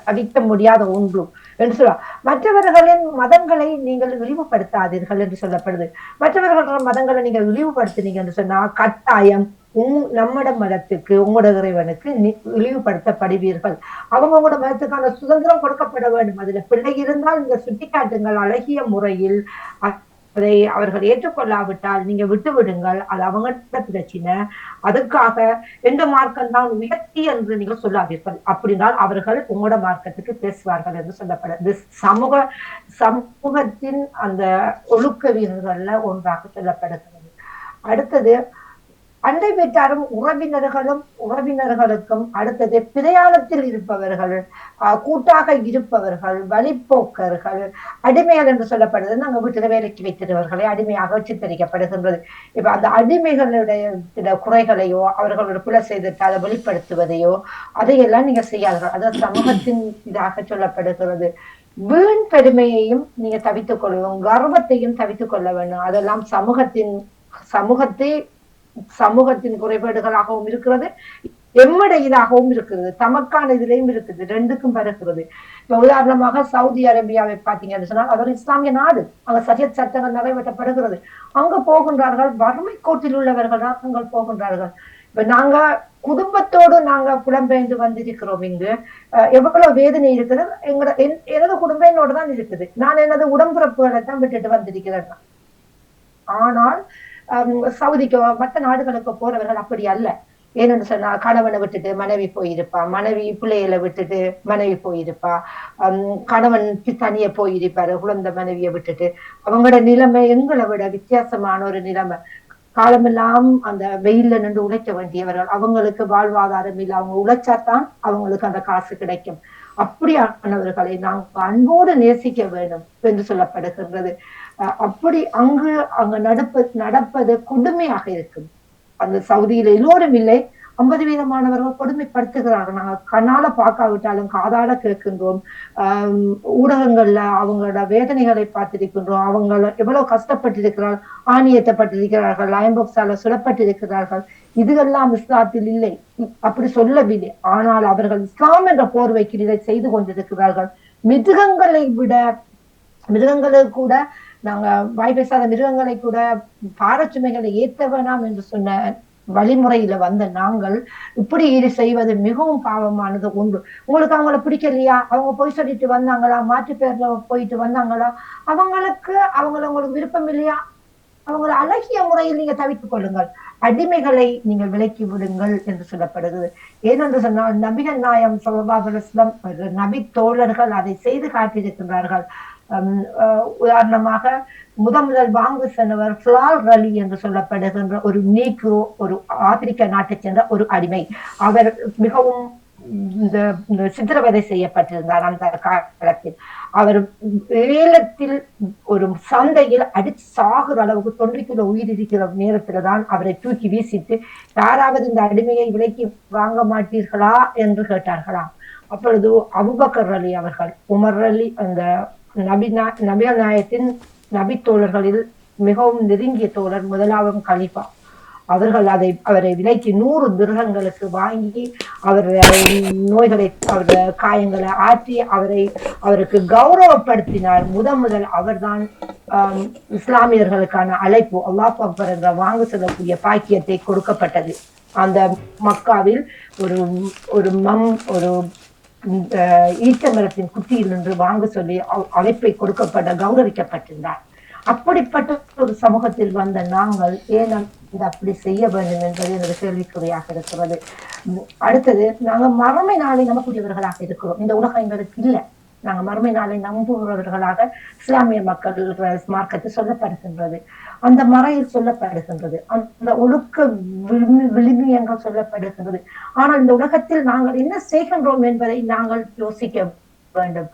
தவிக்க முடியாத ஒன்று என்று சொல்லுவார். மற்றவர்களின் மதங்களை நீங்கள் இழிவுபடுத்தாதீர்கள் என்று சொல்லப்படுது. மற்றவர்களின் மதங்களை நீங்கள் இழிவுபடுத்தினீங்க என்று சொன்னா கட்டாயம் நம்மட மதத்துக்கு உங்களோட இறைவனுக்கு இழிவுபடுத்தப்படுவீர்கள். உங்களோட மதத்துக்கான சுதந்திரம் கொடுக்கப்பட வேண்டும். அதுல பிள்ளை இருந்தால் நீங்க சுட்டிக்காட்டுங்கள் அழகிய முறையில். அதை அவர்கள் ஏற்றுக்கொள்ளாவிட்டால் நீங்க விட்டு விடுங்கள், அது அவங்கள்ட்ட பிரச்சனை. அதுக்காக எந்த மார்க்கம் தான் உயர்த்தி என்று நீங்க சொல்லாதீர்கள். அப்படின்னால் அவர்கள் உங்களோட மார்க்கத்துக்கு பேசுவார்கள் என்று சொல்லப்படுது. சமூகத்தின் அந்த ஒழுக்க வீரர்கள்ல ஒன்றாக சொல்லப்படுகிறது. அடுத்தது அண்டை வீட்டாரும் உறவினர்களுக்கும் அடுத்தது பிரயாணத்தில் இருப்பவர்கள், கூட்டாக இருப்பவர்கள், வழிப்போக்கர்கள், அடிமைகள் என்று சொல்லப்படுது. நாங்க வீட்டுல வேலைக்கு வைத்திருவர்களை அடிமையாக சித்தரிக்கப்படுகின்றது. இப்ப அந்த அடிமைகளுடைய குறைகளையோ அவர்களோட பிழை செய்துட்டு அதை வெளிப்படுத்துவதையோ அதையெல்லாம் நீங்க செய்யாதீர்கள். அது சமூகத்தின் இதாக சொல்லப்படுகிறது. வீண் பெருமையையும் நீங்க தவித்துக் கொள்ளவும், கர்வத்தையும் தவித்துக் கொள்ள வேண்டும். அதெல்லாம் சமூகத்தின் குறைபாடுகளாகவும் இருக்கிறது, எம்மடையதாகவும் இருக்கிறது, தமக்கான இதிலையும் இருக்குது, ரெண்டுக்கும் பறக்கிறது. இப்ப உதாரணமாக சவுதி அரேபியாவை பார்த்தீங்கன்னு சொன்னால் அது ஒரு இஸ்லாமிய நாடு. அங்க சரியத் சட்டங்கள் நிறைவேற்றப்படுகிறது. அங்க போகின்றார்கள், வறுமை கோட்டில் உள்ளவர்கள் தான் அங்க போகின்றார்கள். இப்ப நாங்க குடும்பத்தோடு நாங்க புலம்பெயர்ந்து வந்திருக்கிறோம். இங்கு எவ்வளவு வேதனை இருக்குது. எனது குடும்பம் என்னோட தான் இருக்குது. நான் எனது உடம்புறப்புகளை தான் விட்டுட்டு வந்திருக்கிறேன். ஆனால் சவுதிக்கு மற்ற நாடுகளுக்கு போறவர்கள் அப்படி அல்ல. ஏன்னு சொன்னா கணவனை விட்டுட்டு மனைவி போயிருப்பா, மனைவி பிள்ளைகளை விட்டுட்டு மனைவி போயிருப்பா, கணவன் தனியே போயிருப்பாரு குழந்தை மனைவியை விட்டுட்டு. அவங்களோட நிலைமை எங்களை விட வித்தியாசமான ஒரு நிலைமை. காலமெல்லாம் அந்த வெயில்ல நின்று உழைக்க வேண்டியவர்கள், அவங்களுக்கு வாழ்வாதாரம் இல்லை. அவங்க உழைச்சாதான் அவங்களுக்கு அந்த காசு கிடைக்கும். அப்படியானவர்களை நாங்கள் அன்போடு நேசிக்க வேண்டும் என்று சொல்லப்படுகின்றது. அப்படி அங்க நடப்பது கொடுமையாக இருக்கும். அந்த சவுதியில எல்லோரும் இல்லை, 50% கொடுமைப்படுத்துகிறார்கள். நாங்க கண்ணால பார்க்காவிட்டாலும் காதால கேட்கின்றோம். ஊடகங்கள்ல அவங்களோட வேதனைகளை பார்த்திருக்கின்றோம். அவங்க எவ்வளவு கஷ்டப்பட்டிருக்கிறார்கள், ஆணியத்தப்பட்டிருக்கிறார்கள், அயன்பாக்ஸால சுடப்பட்டிருக்கிறார்கள். இதுவெல்லாம் இஸ்லாத்தில் இல்லை, அப்படி சொல்லவில்லை. ஆனால் அவர்கள் இஸ்லாம் என்ற போர்வைக்கு இதை செய்து கொண்டிருக்கிறார்கள். மிருகங்களுக்கு கூட நாங்க வாய் பேசாத மிருகங்களை கூட பாரச்சுமைகளை ஏற்ற வேணாம் என்று சொன்ன வழிமுறையில வந்த நாங்கள் இப்படி செய்வது மிகவும் பாவமானது ஒன்று. உங்களுக்கு அவங்கள பிடிக்கலையா, அவங்க போய் சொல்லிட்டு வந்தாங்களா, மாற்று பேர்ல போயிட்டு வந்தாங்களா, உங்களுக்கு விருப்பம் இல்லையா, அவங்களை அழகிய முறையில் நீங்க தவித்துக் கொள்ளுங்கள், அடிமைகளை நீங்கள் விலக்கி விடுங்கள் என்று சொல்லப்படுகிறது. ஏனென்று சொன்னால் நபிகள் நாயம் ஸல்லல்லாஹு அலைஹி வஸல்லம் நபி தோழர்கள் அதை செய்து காட்டியிருக்கின்றார்கள். உதாரணமாக முதல் வாங்கு சென்றவர் ஃபிலால் ரலி என்று சொல்லப்படுகின்ற ஒரு நீக்ரோ, ஒரு ஆப்பிரிக்க நாட்டை சேர்ந்த ஒரு அடிமை. அவர் மிகவும் இந்த சித்திரவதை செய்யப்பட்டிருந்தார் அந்த காலத்தில். அவர் ஏலத்தில் ஒரு சந்தையில் அடிச்சு சாகுற அளவுக்கு 90 கிலோ உயிர் இருக்கிற நேரத்துல தான் அவரை தூக்கி வீசிட்டு, யாராவது இந்த அடிமையை விலைக்கு வாங்க மாட்டீர்களா என்று கேட்டார்களாம். அப்பொழுது அபூபக்கர் அலி அவர்கள், உமர் அலி, அந்த நபிகள் நாயத்தின் நபி தோழர்களில் மிகவும் நெருங்கிய தோழர், முதலாவது கலீஃபா, அவரை விலைக்கு 100 திர்ஹங்களுக்கு வாங்கி நோய்களை, காயங்களை ஆற்றி அவருக்கு கௌரவப்படுத்தினார். முதல் அவர்தான் இஸ்லாமியர்களுக்கான அழைப்பு, அல்லாஹ் அக்பர் என்ற வாங்க சொல்லக்கூடிய பாக்கியத்தை கொடுக்கப்பட்டது. அந்த மக்காவில் ஒரு ஈச்ச மரத்தின் குட்டியில் நின்று வாங்க சொல்லி அழைப்பை கௌரவிக்கப்பட்டிருந்தார். அப்படிப்பட்ட ஒரு சமூகத்தில் வந்த நாங்கள் ஏன் அப்படி செய்ய வேண்டும் என்பது எனது கேள்விக்குறியாக இருக்கிறது. அடுத்தது, நாங்க மறுமை நாளை நம்பக்கூடியவர்களாக இருக்கிறோம். இந்த உலகம் எங்களுக்கு இல்லை. நாங்க மறுமை நாளை நம்புகிறவர்களாக இஸ்லாமிய மக்கள் மார்க்கத்தில் சொல்லப்படுகின்றது, அந்த மறையில் சொல்லப்படுகின்றது, அந்த ஒழுக்க விழுமியங்கள் சொல்லப்படுகின்றது. ஆனால் இந்த உலகத்தில் நாங்கள் என்ன செய்கின்றோம் என்பதை நாங்கள் யோசிக்க வேண்டும்.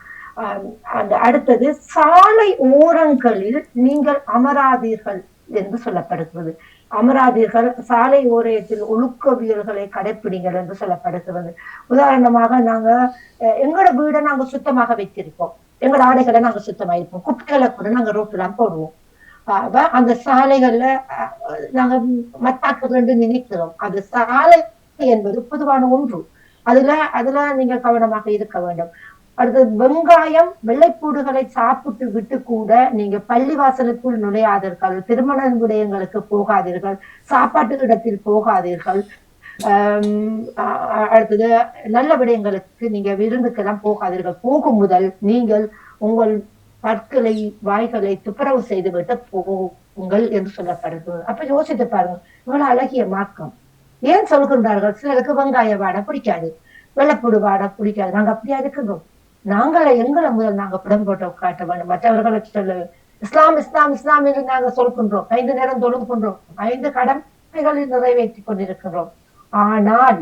அடுத்தது, சாலை ஓரங்களில் நீங்கள் அமராதீர்கள் என்று சொல்லப்படுகிறது. அமராதீர்கள், சாலை ஓரத்தில் ஒழுக்கவியல்களை கடைப்பிடிங்கள் என்று சொல்லப்படுகிறது. உதாரணமாக, நாங்க எங்களோட வீடை நாங்க சுத்தமாக வைத்திருப்போம், எங்களோட ஆடைகளை நாங்க சுத்தமா இருப்போம், குப்பைகளை கூட நாங்க ரோட்டெல்லாம் போடுவோம். அந்த சாலைகள்ல நாங்க மத்தாக்குறது என்று நினைக்கிறோம். அது சாலை என்பது பொதுவான ஒன்று, அதுல நீங்க கவனமாக இருக்க வேண்டும். அடுத்தது, வெங்காயம், வெள்ளைப்பூடுகளை சாப்பிட்டு விட்டு கூட நீங்க பள்ளிவாசலுக்குள் நுழையாதீர்கள், திருமண விடயங்களுக்கு போகாதீர்கள், சாப்பாட்டு இடத்தில் போகாதீர்கள். அடுத்தது, நல்ல விடயங்களுக்கு நீங்க விருந்துக்கெல்லாம் போகாதீர்கள். போகும் முதல் நீங்கள் உங்கள் பற்களை, வாய்களை துப்புரவு செய்து விட்டு போங்கள் என்று சொல்லப்படுகிறது. அப்ப யோசித்து பாருங்க, இவ்வளவு அழகிய மார்க்கம். ஏன் சொல்கின்றார்கள்? சிலருக்கு வெங்காய வாடை பிடிக்காது, வெள்ளைப்பூடு வாடை பிடிக்காது. நாங்க அப்படியா இருக்கிறோம்? எங்களை முதல் நாங்க படம் போட்டு காட்ட வேண்டும். மற்றவர்களை சொல்ல இஸ்லாம் இஸ்லாம் இஸ்லாம் என்று நாங்க சொல்கின்றோம், 5 நேரம் தொழுகின்றோம், 5 கடமைகளை நிறைவேற்றி கொண்டிருக்கின்றோம். ஆனால்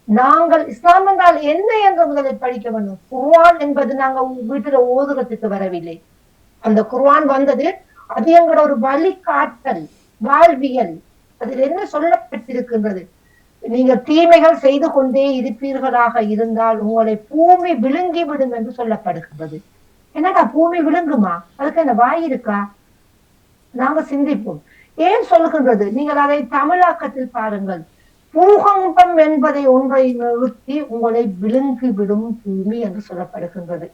நாங்கள் இஸ்லாம் என்றால் என்ன என்று முதலில் படிக்க வேண்டும். குர்ஆன் என்பது நாங்க வீட்டுல ஓதுறதுக்கு வரவில்லை. அந்த குர்ஆன் வந்தது, அது எங்களோட ஒரு வழிகாட்டல், வாழ்வியல். அதில் என்ன சொல்லப்பட்டிருக்கின்றது? நீங்க தீமைகள் செய்து கொண்டே இருப்பீர்களாக இருந்தால் உங்களை பூமி விழுங்கி விடும் என்று சொல்லப்படுகின்றது. என்னடா பூமி விழுங்குமா? அதுக்கு என்ன வாய் இருக்கா? நாங்க சிந்திப்போம். ஏன் சொல்லுகின்றது? நீங்கள் அதை தமிழாக்கத்தில் பாருங்கள். பூகம்பம் என்பதை ஒன்றை நிறுத்தி உங்களை விழுங்கி விடும் பூமி என்று சொல்லப்படுகின்றது.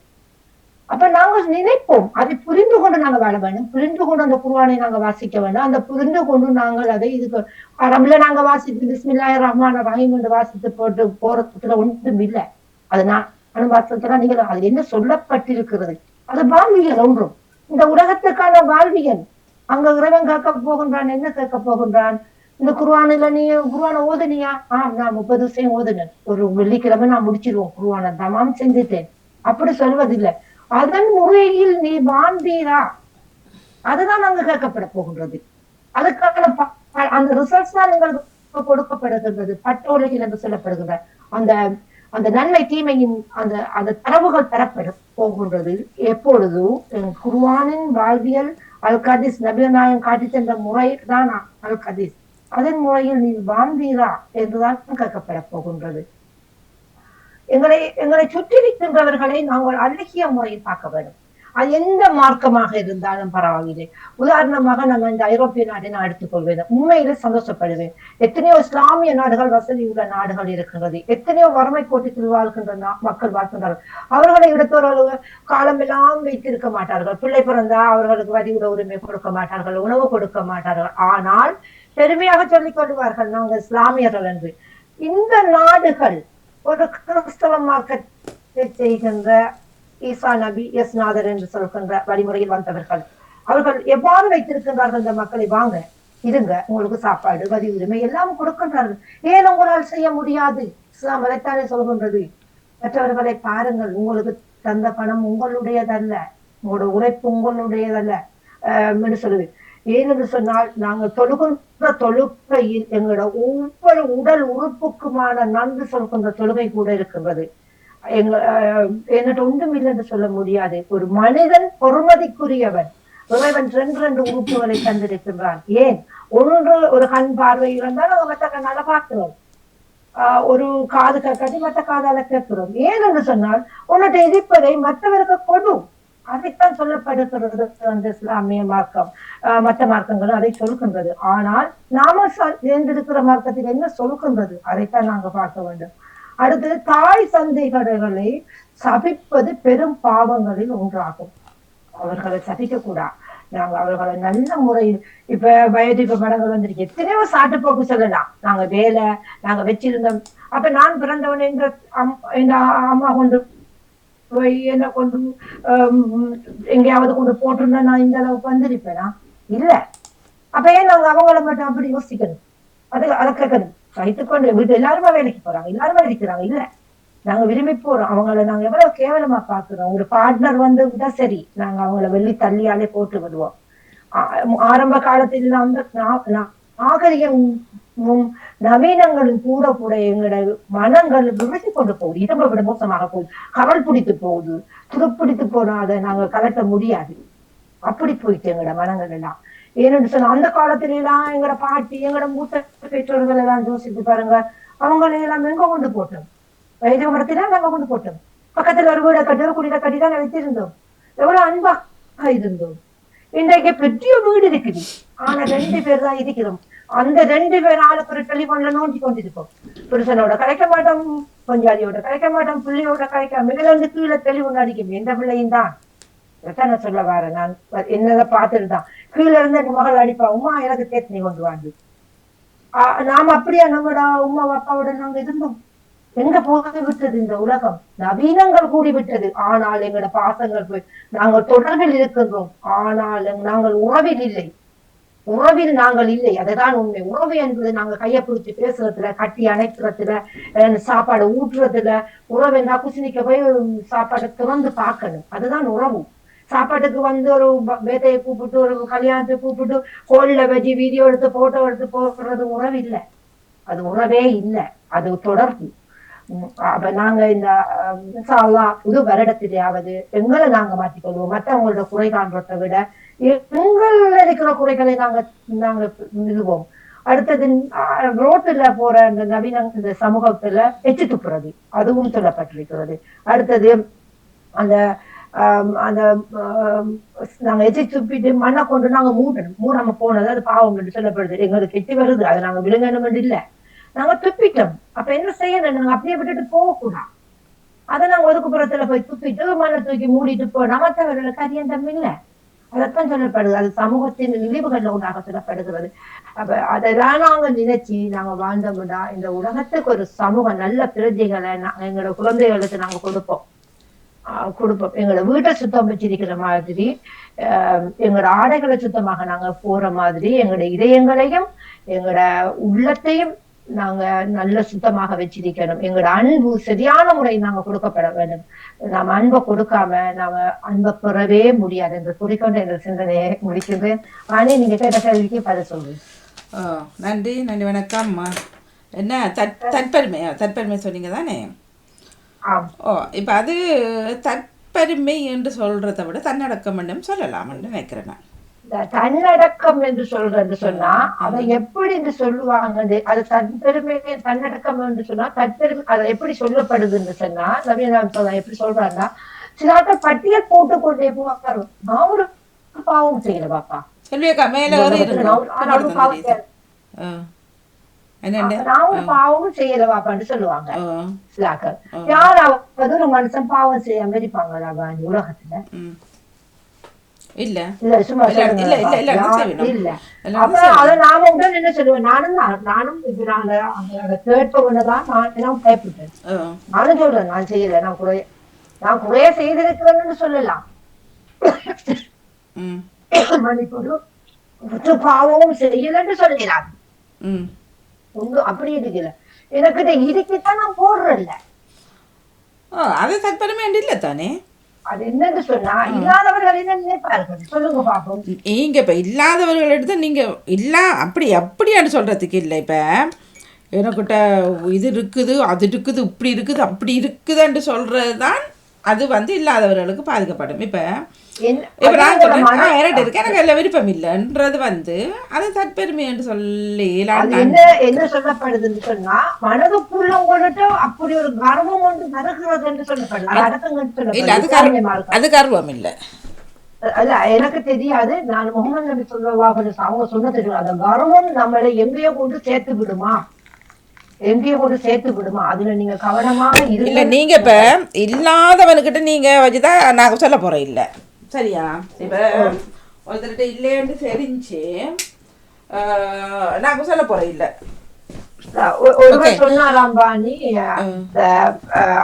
அப்ப நாங்க நினைப்போம், அதை புரிந்து கொண்டு நாங்க வாழ வேண்டும், புரிந்து கொண்டு அந்த குர்ஆனை நாங்க வாசிக்க வேண்டும். அந்த புரிந்து கொண்டு நாங்கள் அதை இதுக்கு அரபுல நாங்க வாசித்து பிஸ்மில்லாஹிர் ரஹ்மானிர் ரஹீம் என்று வாசித்து போட்டு போறதுல ஒன்றும் இல்லை. அது நான் வாசிக்கிறேன், நீங்கள் அது என்ன சொல்லப்பட்டிருக்கிறது? அது வாழ்வியல் ஒன்றும், இந்த உலகத்துக்கான வாழ்வியல். அங்க இறைவன் கேட்க போகின்றான், என்ன கேட்க போகின்றான்? இந்த குர்ஆனில நீ குர்ஆனை ஓதுனியா? நான் 30 விஷயம் ஓதுனேன், ஒரு வெள்ளிக்கிழமை நான் முடிச்சிருவோம் குர்ஆனை, தமாம் செஞ்சுட்டேன், அப்படி சொல்வதில்லை. அதன் முறையில் நீ வாழ்ந்தீரா? அதுதான் அங்கு கேட்கப்பட போகின்றது. அதுக்கான அந்த ரிசல்ட்ஸ் தான் எங்களுக்கு கொடுக்கப்படுகின்றது. பட்டோலைகள் என்று சொல்லப்படுகின்ற அந்த நன்மை தீமையின் அந்த தரவுகள் பெறப்பட போகின்றது. எப்பொழுதும் குர்ஆனின் வாழ்வியல், அல் கதீஸ், நபிகள் நாயகம் காட்டி சென்ற முறை தான் அல் கதீஸ். அதன் முறையில் நீ வாழ்ந்தீரா என்றுதான் கேட்கப்பட போகின்றது. எங்களை சுற்றி இருக்கின்றவர்களை நாங்கள் அழகிய முறையில் பார்க்க வேண்டும். அது எந்த மார்க்கமாக இருந்தாலும் பரவாயில்லை. உதாரணமாக நம்ம இந்த ஐரோப்பிய நாட்டை நான் எடுத்துக்கொள்வேன், உண்மையிலே சந்தோஷப்படுவேன். எத்தனையோ இஸ்லாமிய நாடுகள், வசதி உள்ள நாடுகள் இருக்கிறது, எத்தனையோ வறுமை கோட்டத்தில் வாழ்கின்ற மக்கள் வாழ்கின்றார்கள். அவர்களை எடுத்தவர்கள் காலம் எல்லாம் வைத்திருக்க மாட்டார்கள். பிள்ளை பிறந்தா அவர்களுக்கு வரி உரிமை கொடுக்க மாட்டார்கள், உணவு கொடுக்க மாட்டார்கள். ஆனால் பெருமையாக சொல்லிக் கொள்வார்கள், நாங்கள் இஸ்லாமியர்கள் என்று. இந்த நாடுகள் ஒரு கிறிஸ்தவ மார்க்கத்தை செய்கின்ற ஈசா நபி எஸ்நாதர் என்று சொல்கின்ற வழிமுறையில் வந்தவர்கள். அவர்கள் எவ்வாறு வைத்திருக்கின்றார்கள் இந்த மக்களை? வாங்க இருங்க, உங்களுக்கு சாப்பாடு, வரி உரிமை எல்லாம் கொடுக்கின்றார்கள். ஏன் உங்களால் செய்ய முடியாது? இஸ்லாம் அதைத்தானே சொல்கின்றது. மற்றவர்களை பாருங்கள், உங்களுக்கு தந்த பணம் உங்களுடையதல்ல, உங்களோட உழைப்பு உங்களுடையதல்ல என்று சொல்லுது. ஏனென்று சொன்னால், நாங்கள் தொழுகின்ற தொழுகையில் எங்களோட ஒவ்வொரு உடல் உறுப்புக்குமான நன்கு சொல்கின்ற தொழுகை கூட இருக்கின்றது. என்னட்டு ஒன்றும் இல்லை என்று சொல்ல முடியாது. ஒரு மனிதன் பொறுமதிக்குரியவன். இறைவன் ரெண்டு உறுப்புகளை தந்திருக்கின்றான். ஏன்? ஒன்று ஒரு கண் பார்வை இருந்தால் நாங்கள் மற்ற கண்ணால பார்க்கிறோம், ஒரு காது கட்டி மற்ற காதால கேட்கிறோம். ஏன் என்று சொன்னால், உன்னுடைய எதிர்ப்பதை மற்றவருக்கு கொடு. அதைத்தான் சொல்லப்படுகிறது அந்த இஸ்லாமிய மார்க்கம். மற்ற மார்க்கங்களும் அதை சொல்கின்றது. ஆனால் நாம சேர்ந்திருக்கிற மார்க்கத்தில் என்ன சொல்கின்றது, அதைத்தான் நாங்க பார்க்க வேண்டும். அடுத்தது, தாய் தந்தைகளை சபிப்பது பெரும் பாவங்களில் ஒன்றாகும். அவர்களை சபிக்க கூடாது. நாங்க அவர்களை நல்ல முறையில், இப்ப வயதுக்கு படங்கள் வந்துருக்கு, எத்தனையோ சாட்டு போக்கு சொல்லலாம். நாங்க வேலை நாங்க வச்சிருந்தோம். அப்ப நான் பிறந்தவன் எங்க அம்மா கொண்டு போய் என்ன கொண்டு எங்கேயாவது கொண்டு போட்டிருந்தா நான் இந்த அளவுக்கு வந்திருப்பேனா? இல்ல. அப்ப ஏன் நாங்க அவங்கள மட்டும் அப்படி யோசிக்கணும்? அதை கேட்கணும். சைத்துக்கொண்டு வீட்டு எல்லாருமே வேலைக்கு போறாங்க, எல்லாருமே இருக்கிறாங்க. இல்ல, நாங்க விரும்பி போறோம். அவங்கள நாங்க எவ்வளவு கேவலமா பாக்குறோம். ஒரு பார்ட்னர் வந்து விட்டா சரி, நாங்க அவங்கள வெள்ளி தள்ளியாலே போட்டு விடுவோம். ஆரம்ப காலத்தில் அந்த நாகரிகமும் நவீனங்களும் கூட கூட எங்களோட மனங்கள் விழுந்து கொண்டு போகுது. இடம்ப விட மோசமாக போகுது. கவல் பிடித்து போகுது. துருப்பிடித்து போனா அதை நாங்க கலட்ட முடியாது. அப்படி போயிட்டு எங்களோட மனங்கள் எல்லாம். ஏன்னு சொன்னா, அந்த காலத்துல எல்லாம் எங்களோட பாட்டி, எங்களோட மூத்த பெற்றோர்கள் எல்லாம் யோசித்து பாருங்க, அவங்களை எல்லாம் எங்க கொண்டு போட்டோம்? வயது மரத்தில நாங்க கொண்டு போட்டோம். பக்கத்துல ஒரு வீட கட்டி, ஒரு குடியில கட்டி தான் வைத்திருந்தோம். எவ்வளவு அன்பாக இருந்தோம். இன்றைக்கு பெரிய வீடு இருக்குது, ஆனா 2 பேர் தான் இருக்கிறோம். அந்த 2 பேர் ஆளுக்கு ஒரு டெலிபோன்ல நோண்டி கொண்டிருக்கோம். புருஷனோட கலைக்க மாட்டோம், பஞ்சாதியோட கலைக்க மாட்டோம், பிள்ளையோட கலைக்க மேல இருந்து கீழே தெளிவு அடிக்கும். எந்த பிள்ளையும் தான் எத்தனை சொல்ல வர, நான் என்னதை பார்த்துட்டு தான் கீழே இருந்து என் மகள் அடிப்பா, உமா எனக்கு தேத்தனை கொண்டு வாங்க. நாம அப்படியா நம்மளோட உமா அப்பாவோட நாங்க இருந்தோம்? எங்க போய் விட்டது இந்த உலகம்? நவீனங்கள் கூடி விட்டது. ஆனால் எங்களோட பாசங்கள் போய், நாங்கள் தொடர்பில் இருக்கின்றோம், ஆனால் நாங்கள் உறவில் இல்லை. உறவில் நாங்கள் இல்லை, அதுதான் உண்மை. உறவு என்பது நாங்க கையை பிடிச்சி பேசுறதுல, கட்டி அணைக்கிறதுல, சாப்பாடு ஊட்டுறதுல. உறவு என்ன, குசினிக்க போய் சாப்பாடை திறந்து பார்க்கணும், அதுதான் உறவு. சாப்பாட்டுக்கு வந்து ஒரு வேதையை கூப்பிட்டு, ஒரு கல்யாணத்தை கூப்பிட்டு கோல்ல வச்சு வீடியோ எடுத்து போட்டோ எடுத்து போடுறது உறவு இல்லை. அது உறவே இல்லை, அது தொடர்பு. அப்ப நாங்க இந்த புது வருடத்திலேயாவது எங்களை நாங்க மாற்றிக்கொள்வோம். மற்றவங்களோட குறை காண்றதை விட எங்கள் இருக்கிற குறைகளை நாங்க நிறுவோம். அடுத்தது, ரோட்டுல போற இந்த நவீன இந்த சமூகத்துல எச்சு துப்புறது, அதுவும் சொல்லப்பட்டிருக்கிறது. அடுத்தது, அந்த நாங்க எச்சு துப்பிட்டு மண்ணை கொண்டு நாங்க மூடாம போனது அது பாவம் என்று சொல்லப்படுது. எங்களுக்கு எச்சு வருது, அதை நாங்க விழுங்கணும் என்று இல்லை, நாங்க துப்பிட்டோம். அப்ப என்ன செய்யணும்? நாங்க அப்படியே விட்டுட்டு போகக்கூடாது. அதை நாங்க ஒதுக்குப்புறத்துல போய் துப்பிட்டு மண்ணை தூக்கி மூடிட்டு போனா மற்றவர்களுக்கு அரியந்தம் இல்லை. அதைத்தான் சொல்லப்படுது. அது சமூகத்தின் இழிவுகள்ல உண்டாக சொல்லப்படுகிறது. அப்ப அதெல்லாம் நாங்க நினைச்சு நாங்க வாழ்ந்தோம்னா இந்த உலகத்துக்கு ஒரு சமூக நல்ல பிரஜைகளை எங்களோட குழந்தைகளுக்கு நாங்க கொடுப்போம். எங்களோட வீட்டை சுத்தம் வச்சிருக்கிற மாதிரி, எங்களோட ஆடைகளை சுத்தமாக நாங்க போற மாதிரி, எங்களோட இதயங்களையும் எங்களோட உள்ளத்தையும் நாங்க நல்ல சுத்தமாக வச்சிருக்கணும். எங்களோட அன்பு சரியான முறை நாங்க கொடுக்கப்பட வேண்டும். நாம அன்பை கொடுக்காம நாம அன்பை பெறவே முடியாது என்று கூறிக்கொண்டு என்ற சிந்தனையை முடிக்கின்றேன். ஆனே நீங்க கேட்ட கேள்விக்கு பதில் சொல்றேன். நன்றி நன்றி, வணக்கம். என்ன தற்பெருமை சொன்னீங்க தானே? இப்ப அது தற்பெருமை என்று சொல்றதை விட தன்னடக்கம் என்றும் சொல்லலாம்னு நினைக்கிறேன் நான். தன்னடக்கம் என்று சொல்றது சொன்னா அதை எப்படி என்று சொல்லுவாங்க? அது தற்பெருமை தன்னடக்கம் என்று சொன்னா தற்பெருமை அதை எப்படி சொல்லப்படுதுன்னு சொன்னா, நவீன எப்படி சொல்றாருன்னா, சில பட்டியல் போட்டுக்கொண்டே போவாரு. நான் ஒரு பாவம் செய்யல பாப்பா, நான் ஒரு பாவமும் செய்யல பாப்பான்னு சொல்லுவாங்க சிலாக்கள். யாராவது ஒரு மனுஷன் பாவம் செய்யாம இருப்பாங்களா உலகத்துல? இல்ல இல்ல, சும்மா இல்ல. அப்ப அதை நாம உடனே என்ன சொல்லுவேன், நானும் கேட்பவனதான் நான் பயப்பட்டேன். நானும் சொல்றேன், நான் செய்யல, நான் குறைய செய்திருக்கிறேன்னு சொல்லலாம். மன்னிப்போடு குற்ற பாவமும் செய்யலன்னு சொல்கிறார். ம் ஒன்றும் அப்படி இருக்குல்ல, எனக்கிட்ட இதுக்குத்தான் நான் போடுறேன்ல. அது தற்பெருமை இல்லை தானே. அது என்னன்னு சொன்னா இல்லாதவர்கள் என்ன நினைப்பார்கள் சொல்லுங்க பாப்போம். நீங்கள் இப்போ இல்லாதவர்கள் எடுத்து நீங்கள் அப்படியான்னு சொல்கிறதுக்கு இல்லை. இப்போ எனக்கிட்ட இது இருக்குது அது இருக்குது இப்படி இருக்குது அப்படி இருக்குதுன்னு சொல்கிறது தான் அது இல்லாதவர்களுக்கு பாதிக்கப்படும். இப்போ நான் சொல்கிறேன் இரண்டு இருக்கு எனக்கு எல்லாம் விருப்பம் இல்லைன்றது அது தற்பெருமை என்று சொல்லி என்ன சொல்லப்படுதுன்னு சொன்னா மனதுக்குள்ள உங்கள்கிட்ட அப்படி ஒரு கர்வம் ஒன்று நடக்கிறது என்று சொல்லப்படுது. அது கர்வம் இல்லை. அல்ல எனக்கு தெரியாது. நான் முகமது நபி அவங்க சொன்ன தெரியும். அந்த கர்வம் நம்மளை எங்கேயோ கொண்டு சேர்த்து விடுமா, எங்கேயோ கொண்டு சேர்த்து விடுமா, அதுல நீங்க கவனமாக இல்ல. நீங்க இப்ப இல்லாதவனுக்கிட்ட நீங்க வச்சுதான் நான் சொல்ல போறேன் இல்ல, சரியா? இப்ப ஒருத்தர்கிட்ட இல்லைன்னு தெரிஞ்சு நான் சொல்ல போறேன் இல்ல. ஒருவர் சொன்னாராம் பாணி,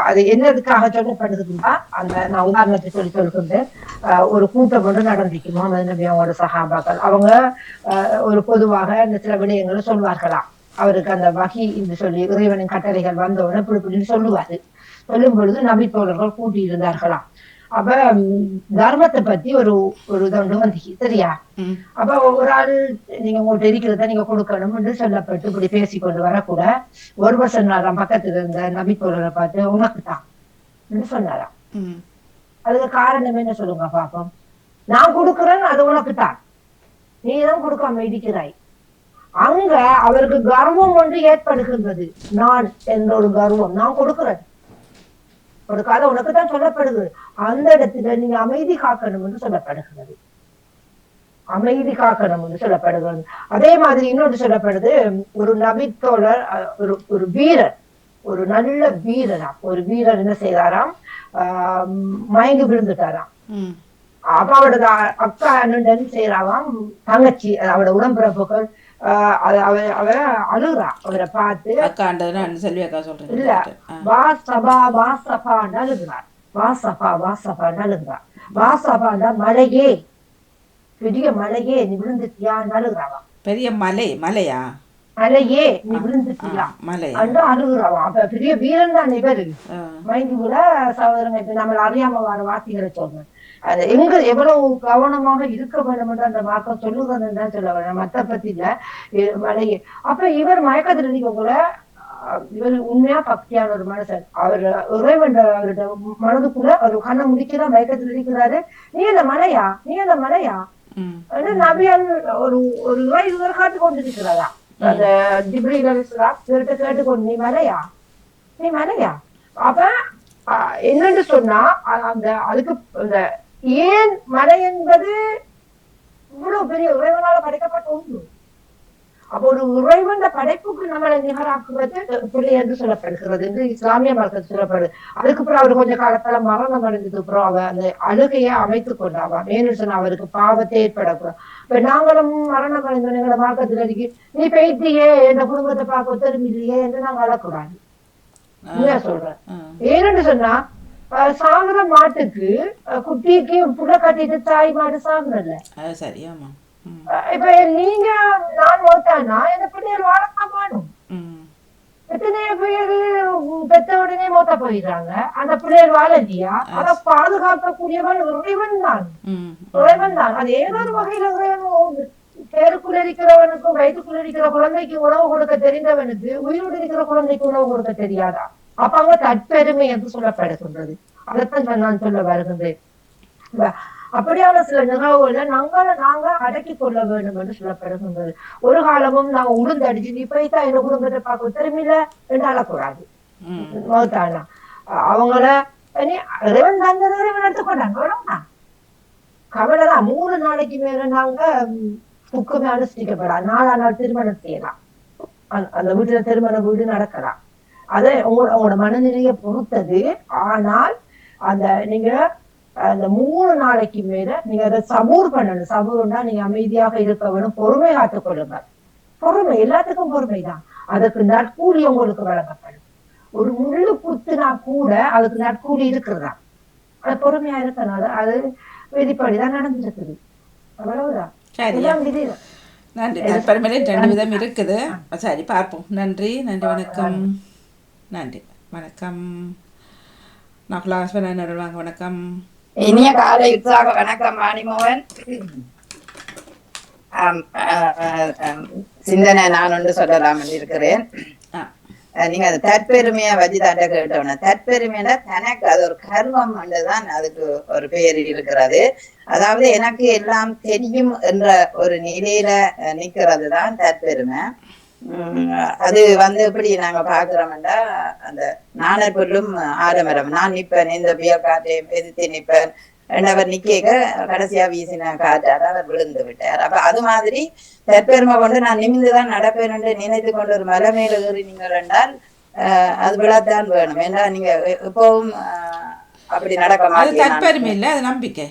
அது என்னதுக்காக சொல்லப்படுதுன்னா, அந்த நான் உதாரணத்தை சொல்லிட்டு ஒரு கூட்டம் ஒன்று நடந்துச்சு. முகமது நபி அவங்களோட சஹாபாக்கள் அவங்க ஒரு பொதுவாக இந்த சில விடயங்களை சொல்வார்களாம். அவருக்கு அந்த வகி என்று சொல்லி இறைவனின் கட்டளைகள் வந்தவுடனே இப்படி சொல்லுவாரு. சொல்லும் பொழுது நபி தோழர்கள் கூட்டி இருந்தார்களாம். அப்ப தர்மத்தை பத்தி ஒரு இதொண்டு வந்துச்சு, சரியா? அப்ப ஒரு ஆள் நீங்க உங்கள்கிட்ட இருக்கிறத நீங்க கொடுக்கணும் என்று சொல்லப்பட்டு இப்படி பேசிக்கொண்டு வரக்கூட ஒருவர் சொன்னாராம் பக்கத்துல இருந்த நபி தோழரை பார்த்து, உனக்குத்தான் என்று சொன்னாராம். அதுக்கு காரணம் என்ன சொல்லுங்க பாப்போம். நான் கொடுக்குறேன், அது உனக்குத்தான், நீ தான் கொடுக்காம இருக்கிறாய். அங்க அவருக்கு கர்வம் ஒன்று ஏற்படுகின்றது. நான் என்ற ஒரு கர்வம், நான் கொடுக்கிறேன் ஒரு கதை உனக்கு தான் சொல்லப்படுது. அந்த இடத்துல நீங்க அமைதி காக்கணும் என்று சொல்லப்படுகிறது. அமைதி காக்கணும் என்று சொல்லப்படுகிறது. அதே மாதிரி இன்னொன்று சொல்லப்படுது, ஒரு நபித்தோழர் ஒரு வீரர், ஒரு நல்ல வீரராம். ஒரு வீரர் என்ன செய்தாராம், மயங்கி விழுந்துட்டாராம். அப்ப அவரோட அக்கா என்ன செய்யறாவாம், தங்கச்சி அவரோட உடம்பிறப்புகள் அவ அழுகுறா. அவரை பார்த்து இல்ல வாசபா வாசபான்னு அழுகுறார். வாசபா வாசபான்னு அழுகுறார். வாசபாண்டா மலையே, பெரிய மலையே நீ விழுந்துட்டியான்னு அழுகுறாவா. பெரிய மலையா மலையே நீ விழுந்துட்டியா அன்று அழுகுறாவா. அப்ப பெரிய வீரன் தான் இவரு. மைந்து கூட சகோதரங்க இப்ப நம்மள அறியாம வர வார்த்தைகளை சொல்றேன். அது எங்க எவ்வளவு கவனமாக இருக்க வேண்டும் என்று அந்த மார்க்கம் சொல்லுகிறதுன்னு தான் சொல்ல வேணும், மத்த பத்தி இல்ல. மலையே அப்ப இவர் மயக்கத்தில் இருக்க கூட இவர் உண்மையா பக்தியான ஒரு மனுஷன். அவர் இறைவன் அவருடைய மனதுக்குள்ள ஒரு கண்ணை முடிக்கிற மயக்கத்தில் இருக்கிறாரு. நீ அந்த மலையா, நீ அந்த மலையா நபியால் ஒரு இவர் காட்டு கொண்டிருக்கிறதா. அந்த ஜிப்ரீல் அலைஹிஸ்ஸலாம் இவர்கிட்ட கேட்டுக்கொண்டு, நீ மலையா, நீ மலையா. அப்ப என்னன்னு சொன்னா அந்த அதுக்கு இந்த ஏன் மலை என்பது இவ்வளவு பெரிய இறைவனால படைக்கப்பட்ட ஒன்று. அப்போ ஒரு இறைவன் படைப்புக்கு நம்மளை நிகராக்குவது பிள்ளை என்று சொல்லப்படுகிறது என்று இஸ்லாமிய மார்க்கத்தில் சொல்லப்படுது. அதுக்கு அப்புறம் அவர் கொஞ்ச காலத்துல மரணம் அடைந்ததுக்கு அப்புறம் அவ அந்த அழுகையை அமைத்துக் கொண்டாவா. மேலும் சொன்னா அவருக்கு பாவத்தை ஏற்படக்கூடாது. இப்ப நாங்களும் மரணம் அடைந்தோம் எங்களோட மார்க்கத்தில் இருக்கு, நீ பெய்தியே எந்த குடும்பத்தை பார்க்க திரும்பிலையே என்று நாங்க அழக்கூடாது. சொல்றேன் ஏன்னு சொன்னா, சாகுற மாட்டுக்கு குட்டிக்கு புள்ள கட்டிட்டு தாய் மாடு சாகுறல்ல. இப்ப நீங்க நான் மோத்தானா எந்த பிள்ளைகள் வாழத்தான் மாடும். எத்தனையோ பேரு பெத்த உடனே மோத்த போயிடுறாங்க, அந்த பிள்ளைகள் வாழலையா. அதை பாதுகாக்கக்கூடியவன் இறைவன் தான், இறைவன் தான். அது ஏதோ ஒரு வகையில இறைவன் பேருக்குள்ள இருக்கிறவனுக்கும் வயிற்றுக்குள்ள இருக்கிற குழந்தைக்கு உணவு கொடுக்க தெரிந்தவனுக்கு உயிரோடு இருக்கிற குழந்தைக்கு உணவு கொடுக்க தெரியாதா? அப்ப அவங்க தற்பெருமை என்று சொல்லப்படுகின்றது. அதைத்தான் நான் சொல்ல வருகின்றேன். அப்படியான சில நிகழ்வுகளை நாங்க அடக்கி கொள்ள வேண்டும் என்று சொல்லப்படுகின்றது. ஒரு காலமும் நாங்க உளுந்தடிச்சு நீ போய்தான் எங்க குடும்பத்தை பார்க்க திரும்பில என்று அழக்கூடாது. மௌத்தானா அவங்கள இறைவன் தந்த இறைவன் எடுத்துக்கொண்டாங்க, அவ்வளவுதான். கவலைதான். 3 நாளைக்கு மேல நாங்க துக்கமே அனுஷ்டிக்கப்படாது. 4ஆம் நாள் திருமணம் செய்யலாம், அந்த வீட்டுல திருமண வீடு நடக்கலாம். அதை உங்களோட மனநிலையை பொறுத்தது. ஆனால் அந்த நீங்க அந்த 3 நாளைக்கு மேல நீங்க அதை சபூர் பண்ணணும். சபூர்னா நீங்க அமைதியாக இருக்க வேணும், பொறுமை காத்துக் கொள்ளுங்க. பொறுமை எல்லாத்துக்கும் பொறுமைதான். அதுக்கு நற்கூலி உங்களுக்கு வழங்கப்படும். ஒரு முள்ளு குத்துனா கூட அதுக்கு நற்கூலி இருக்கிறதா. அது பொறுமையா இருக்கனால அது வெளிப்படிதான் நடந்துருக்குது. அவ்வளவுதான். சரியா இதுதான் விதிதான். நன்றி. தற்பெருமையில 2 விதம் இருக்குது. சரி பார்ப்போம். நன்றி நன்றி வணக்கம். நன்றி வணக்கம். நகுலாஸ்வரன் வாங்க வணக்கம். இனிய காலை உற்சாக வணக்கம் வாணிமோகன். சிந்தனை நான் ஒன்று சொல்லலாம் இருக்கிறேன். நீங்க அது தற்பெருமையா வச்சுதாண்ட கேட்டோம்னா, தற்பெருமையில தனக்கு அது ஒரு கர்வம் தான் அதுக்கு ஒரு பேர் இருக்கிறது. அதாவது எனக்கு எல்லாம் தெரியும் என்ற ஒரு நிலையில நிக்கிறது தான் தற்பெருமை. அது எப்படி நாங்க பாக்குறோம்டா, அந்த நாணர் பொருளும் ஆடமரம், நான் நிப்பேன் இந்த புயல் காற்றை எதிர்த்து நிப்பேன் அவர் நிக்க கடைசியா வீசின காற்றார் அவர் விழுந்து விட்டார். அப்ப அது மாதிரி தற்பெருமை கொண்டு நான் நிமிந்துதான் நடப்பேன் என்று நினைத்து கொண்டு ஒரு மலை மேல ஏறி நீங்கள் என்றால் அது விழத்தான் வேணும். ஏன்னா நீங்க எப்பவும் அப்படி நடக்க மாட்டேன். தற்பெருமை இல்லை, அது நம்பிக்கை.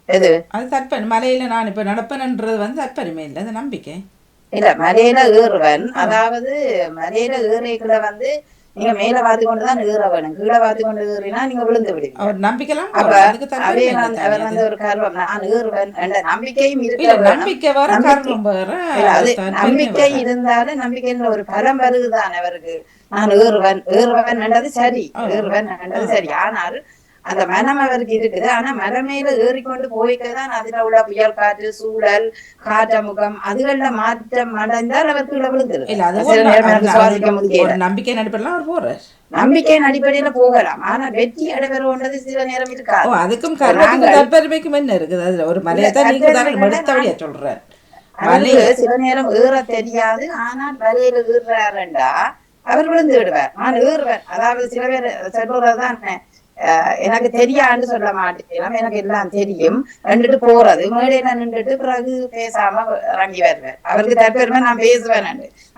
எது அது தற்பெருமை. மலையில நான் இப்ப நடப்பேன்ன்றது தற்பெருமை இல்லை, அது நம்பிக்கை. இல்ல மலையில ஏறுவன், அதாவது மலையில ஏறிக்குள்ள நீங்க மேல பார்த்து கொண்டுதான் ஏற வேணும். கீழே பார்த்து கொண்டு ஏறினா நீங்க விழுந்து விடுவீங்க. அவர் நம்பிக்கலாம். அப்ப அவர் ஒரு கர்வம், நான் ஏறுவேன் என்ற நம்பிக்கையும் இருக்கு. நம்பிக்கை வர கர்வம் வர, அது நம்பிக்கை இருந்தாலும் நம்பிக்கைன்ற ஒரு பலம் வருதுதான் அவருக்கு. நான் ஏறுவேன் என்றது சரி, ஏறுவேன் என்றது சரி. ஆனால் அந்த மனம் அவருக்கு இருக்குது. ஆனா மரமேல ஏறிக்கொண்டு போய்க்கதான் அதுல உள்ள புயல் காற்று, சூழல், காற்றமுகம் அதுகள்ல மாற்றம் அடைந்தால் அவருக்கு விழுந்துடும். நம்பிக்கை அடிப்படையில் அவர் போறார். நம்பிக்கையின் அடிப்படையில போகலாம். ஆனா வெற்றி அடைவருன்றது சில நேரம் இருக்காது. அதுக்கும் தற்பெருமைக்கும் என்ன இருக்குது? அதுல ஒரு மலையத்தான் நீங்க சொல்றேன். சில நேரம் ஏற தெரியாது, ஆனால் மலையில ஏறுறாருண்டா அவர் விழுந்து விடுவார். நான் ஏறுவேன். அதாவது சில பேர் சொல்றதுதான், எனக்கு தெரியான்னு சொல்ல மாட்டேன், எனக்கு எல்லாம் தெரியும் ரெண்டுட்டு போறது, மேடையில நின்றுட்டு பிறகு பேசாம இறங்கி வருவேன். அவருக்கு தற்பெருமை நான் பேசுவேன்.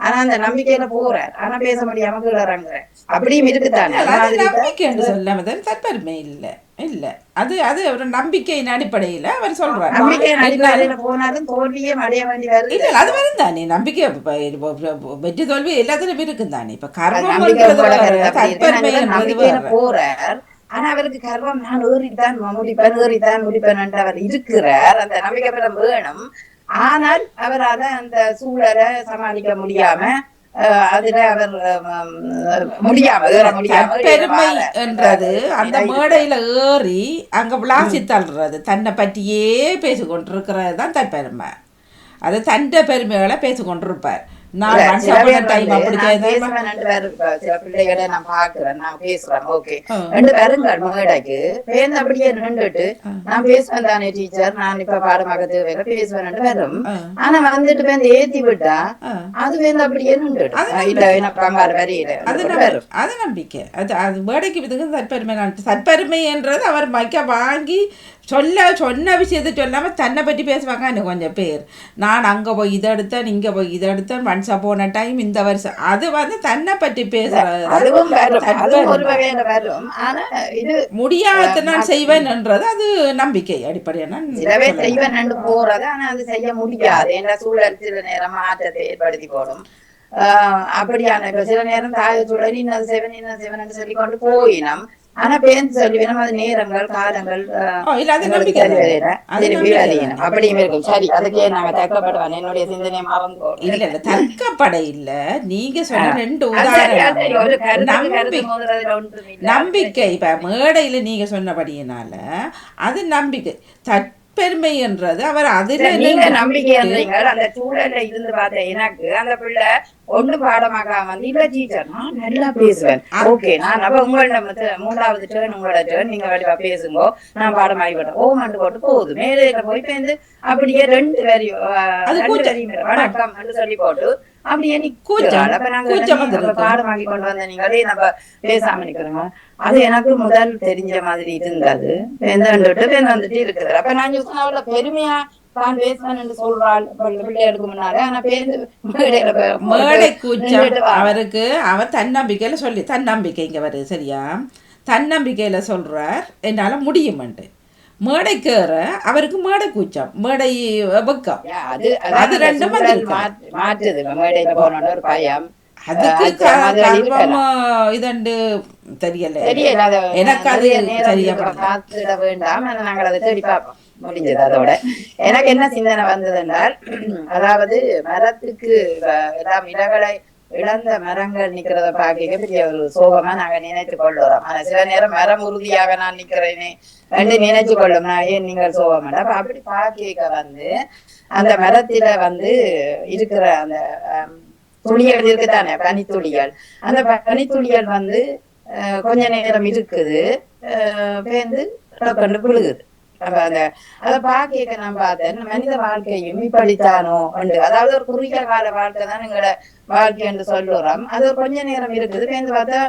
ஆனா அந்த நம்பிக்கையில போறார், ஆனா பேச முடியாம கீழே இறங்குறேன். அப்படியும் இருக்குதானே. நம்பிக்கைன்னு சொல்லாம தற்பெருமை இல்ல இல்ல, அது அது ஒரு நம்பிக்கையின் அடிப்படையில அவர் சொல்றாரு. நம்பிக்கையின் அடிப்படையில போனாலும் தோல்வியே அடைய வேண்டி வருது. இல்ல அது வரும் தானே. நம்பிக்கை வெற்றி தோல்வி எல்லாத்துலயும் இருக்கும் தானே. இப்ப கர்வம் போறார். ஆனா அவருக்கு கர்வம், நான் ஏறித்தான் முடிப்பேன் என்று அவர் இருக்கிறார். அந்த நம்பிக்கை பெறம் வேணும். ஆனால் அவரால் அந்த சூழலை சமாளிக்க முடியாம அதுல அவர் பெருமை என்றது அந்த மேடையில ஏறி அங்க விளாசி தள்ளுறது, தன்னை பற்றியே பேசிக்கொண்டிருக்கிறது தான் தற்பெருமை. அது தண்ட பெருமைகளை பேசிக்கொண்டிருப்பார். சில பிள்ளைகளை நான் பாக்குறேன், நான் பேசுறேன், ஓகே ரெண்டு பேருங்கள் மேடைக்கு பேருந்து அப்படியே நின்றுட்டு நான் பேசுவேன் தானே டீச்சர், நான் இப்ப பாடமாக தேவையில்ல பேசுவேன் வரும். ஆனா வந்துட்டு பேருந்து ஏத்தி விட்டா அது பேருந்து அப்படியே நின்றுட்டு இல்ல எனக்கு அங்கால வரையில. அது நம்பிக்கை. அது அது மேடைக்கு விதுக்கு தற்பெருமை. தற்பெருமை என்றது அவர் மைக்க வாங்கி சொன்ன விஷயத்தை சொல்லாம தன்னை பற்றி பேசுவாங்க. எனக்கு கொஞ்சம் பேர், நான் அங்க போய் இதை எடுத்தேன், இங்க போய் இதை எடுத்தேன், மனுஷா போன டைம் இந்த வருஷம், அது தன்னை பற்றி பேசுறது. முடியாத நான் செய்வேன் என்றது அது நம்பிக்கை அடிப்படையான செய்வேன் போறது. ஆனா அது செய்ய முடியாது. என்ன சூழல் சில நேரம் மாற்றத்தை ஏற்படுத்தி போடும். அப்படியான இப்ப சில நேரம் தாய சூழல் இன்னும் செவன் சொல்லி கொண்டு போயினோம். ஆனா பேருந்து சொல்லுவேன், அது நேரங்கள் காலங்கள் அப்படியும் இருக்கும். சரி, அதுக்கே நாங்க தக்கப்படவான். என்னுடைய சிந்தனை மறந்து இல்ல இல்ல தக்கப்பட இல்ல. நீங்க சொன்ன ரெண்டு உதாரணம் நம்பிக்கை. இப்ப மேடையில நீங்க சொன்னபடியினால அது நம்பிக்கை. பெருமை என்றது அவர் அதுல நீங்க நம்பிக்கை அந்த சூழல்ல இருந்து பார்த்த எனக்கு அந்த பிள்ளை ஒண்ணு பாடமாக இல்ல டீச்சர் நான் நல்லா பேசுவேன், ஓகே நான் அப்ப உங்களோட மூன்றாவது டேர்ன் உங்களோட டேர்ன் நீங்க வடிவா பேசுங்கோ, நான் பாடமாகி போட்டேன் ஓமாண்டு போட்டு போகுது. மேடையில போய் பேருந்து அப்படியே ரெண்டு வரையும் வணக்கம் சொல்லி போட்டு அப்படியே பாடமாகி கொண்டு வந்த நீங்களே நம்ம பேசாம நிக்கிறோங்க. அது எனக்கு முதல் தெரிஞ்ச மாதிரி இருந்தது. வந்துட்டு இருக்குது. அப்ப நான் அவ்வளவு பெருமையா தான் பேசுவேன் சொல்றாள் பிள்ளைகளுக்கு முன்னால. ஆனா மேடை கூச்சம் அவருக்கு. அவர் தன்னம்பிக்கையில சொல்லி தன்னம்பிக்கைங்க வருது சரியா, தன்னம்பிக்கையில சொல்றார் என்னால முடியுமென்று. மேடைக்கேற அவருக்கு மேடை கூச்சம், மேடை வெக்கம், அது ரெண்டும் மாற்றுது. மேடையில போன ஒரு பயம், அதுக்கு இதண்டு தெரியல எனக்கு. அது சரியா வேண்டாம், நாங்கள் அதை தேடி பார்ப்போம். முடிஞ்சது அதோட. எனக்கு என்ன சிந்தனை வந்தது என்றால், அதாவது மரத்துக்கு எல்லாம் இலகளை இழந்த மரங்கள் நிக்கிறத பார்க்க பெரிய ஒரு சோகமா நாங்க நினைத்து கொள்ளுறோம். ஆனா சில நேரம் மரம் உறுதியாக நான் நிக்கிறேனே என்று நினைச்சு கொள்ளும். நான் ஏன் நீங்கள் சோகம் அப்ப அப்படி பார்க்க அந்த மரத்தில இருக்கிற அந்த துளிகள் இருக்குதானே, பனித்துளிகள், அந்த பனித்துளிகள் கொஞ்ச நேரம் இருக்குது பேர்ந்து கண்டு விழுகுது. அப்ப அதை பார்க்க நான் பார்த்தேன், மனித வாழ்க்கையும் இப்படித்தானோ உண்டு. அதாவது ஒரு குறுகிய கால வாழ்க்கை தான் எங்களோட வாழ்க்கை என்று சொல்லுறோம். அது ஒரு கொஞ்ச நேரம் இருக்குது, பேர்ந்து பார்த்தா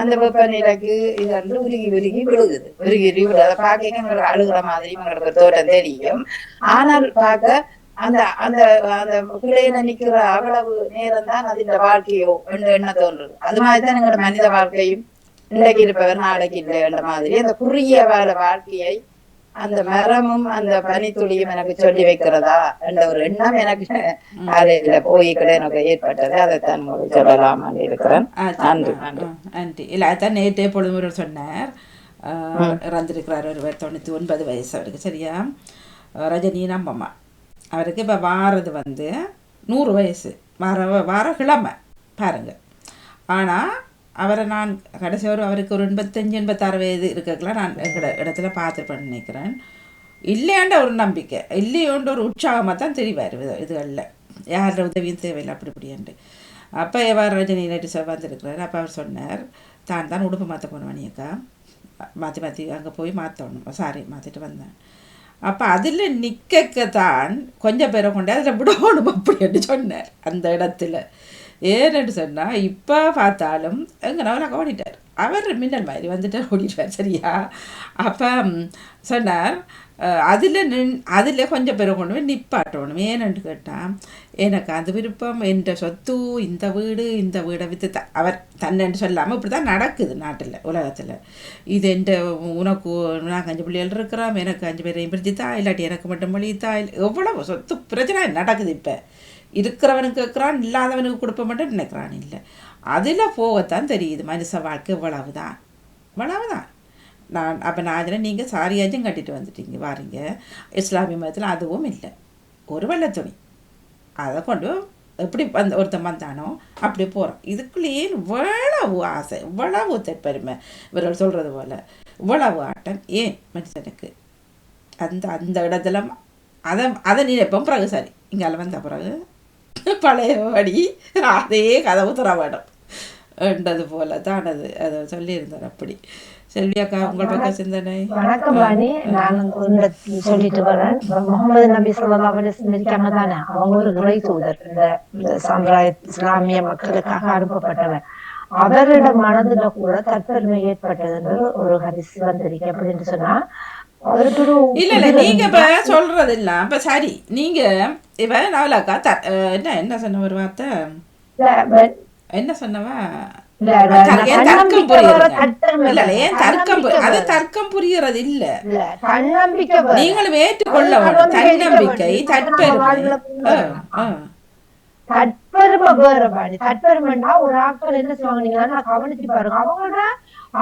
அந்த வெப்பநிலைக்கு இது உருகி உருகி விழுகுது, உருகி உருகி விழுது. அதை பார்க்க எங்களுக்கு அழுகிற மாதிரி எங்களுக்கு தோட்டம் தெரியும். ஆனால் பார்க்க அந்த அந்த அந்த கிளையில நிக்கிற அவ்வளவு நேரம் தான் அதில் வாழ்க்கையோ என்று எண்ண தோன்றுது. அது மாதிரிதான் எங்களோட மனித வாழ்க்கையும் இன்றைக்கு இருப்பவர் நாளைக்கு இல்லை என்ற மாதிரி அந்த குறுகிய கால வாழ்க்கையை அந்த மரமும் அந்த பனித்துளியும் எனக்கு சொல்லி வைக்கிறதா என்ற ஒரு எண்ணம் எனக்கு காலையில போய்கிட எனக்கு ஏற்பட்டது. அதைத்தான் சொல்லலாம் இருக்கிறேன். நன்றி. இல்லை அதான் நேற்றே பொழுது சொன்னார், இறந்திருக்கிறார் ஒருவர், 99 வயசு அவருக்கு. சரியா, ரஜினி நம்பம்மா. அவருக்கு இப்போ வாரது 100 வயசு, வார கிழமை பாருங்க. ஆனால் அவரை நான் கடைசி அவருக்கு ஒரு 85-86 வயது இருக்கக்கலாம் நான் இடத்துல பார்த்துருப்பேன்னு நினைக்கிறேன். இல்லையாண்ட ஒரு நம்பிக்கை, இல்லையோன்ற ஒரு உற்சாகமாக தான் தெரிவார் இதுகளில், யாரோட உதவியும் தேவையில்லை அப்படி இப்படியாண்டு. அப்போ எவ்வாறு ரஜினி நடிச்சு வந்துருக்கிறாரு. அப்போ அவர் சொன்னார், தான் உடுப்பு மாற்ற போனேன் மணியக்கா, மாற்றி அங்கே போய் மாற்றிட்டு வந்தேன். அப்போ அதில் நிற்கத்தான் கொஞ்சம் பேரை கொண்டு அதில் விடணும் அப்படின்னு சொன்னார் அந்த இடத்துல. ஏன்னு சொன்னால் இப்போ பார்த்தாலும் எங்கனாலும் ஓடிட்டார் அவர், மின்னல் மாதிரி ஓடிட்டார். சரியா, அப்போ சொன்னார் அதில் கொஞ்சம் பேரை கொண்டு போய் நிப்பாட்டணும். ஏன்னு கேட்டால், எனக்கு அது விருப்பம், என்ற சொத்து, இந்த வீடை விற்று அவர் தன்னென்று சொல்லாமல் இப்படி தான் நடக்குது நாட்டில் உலகத்தில். இது என்ற உனக்கு நாங்கள் 5 பிள்ளைகள் இருக்கிறோம், எனக்கு 5 பேரையும் பிரிச்சுத்தா, இல்லாட்டி எனக்கு மட்டும் மொழித்தா, எவ்வளவு சொத்து பிரச்சனை நடக்குது. இப்போ இருக்கிறவனுக்கு கேட்குறான், இல்லாதவனுக்கு கொடுப்ப மட்டும் நினைக்கிறான். இல்லை, அதில் போகத்தான் தெரியுது மனுஷ வாழ்க்கை இவ்வளவுதான். நான் நீங்கள் சாரியாச்சும் கட்டிட்டு வந்துட்டீங்க வாரீங்க. இஸ்லாமிய மதத்தில் அதுவும் இல்லை, ஒரு வெள்ளை துணி அதை கொண்டு எப்படி ஒருத்தன் வந்தானோ அப்படி போகிறோம். இதுக்குள்ளேயே இவ்வளவு ஆசை, இவ்வளவு தற்பெருமை, இவர்கள் சொல்கிறது போல் இவ்வளவு ஆட்டம் ஏன் மனுஷனுக்கு? அந்த இடத்துல அதை நினைப்போம். பிறகு சரி, இங்கே வந்த பிறகு பழையபடி அதே கதவு துற வேணும் என்றது போல தான் அதை சொல்லியிருந்தார். அப்படி செல்வியாக்கா, உங்கள் பக்கம் சிந்தனை? வணக்கம் வாணி, நான் சொல்லிட்டு வரேன். முகமது நபி ஸல்லல்லாஹு அலைஹி வஸல்லம் இருக்காங்க தானே, அவங்க ஒரு இறை தூதர், இந்த சமுதாய இஸ்லாமிய மக்களுக்காக அனுப்பப்பட்டவர். அவரோட மனதுல கூட தற்பெருமை ஏற்பட்டது ஒரு ஹதீஸ் வந்திருக்கு. அப்படின்னு சொன்னா இல்ல நீங்க இப்ப சொல்றது இல்ல. இப்ப சரி, நீங்க இவ நவலாக்கா என்ன சொன்ன ஒரு வார்த்தை, என்ன சொன்னவா, தர்க்கம் புரியறது இல்ல. நீங்களும் ஏற்றுக்கொள்ள தன்னம்பிக்கை, தற்பெருமை வேற பாடி. தற்பெருமைன்னா ஒரு ஆட்கள் என்ன சொல்லுவாங்க கவனிச்சு பாருங்க, அவங்களோட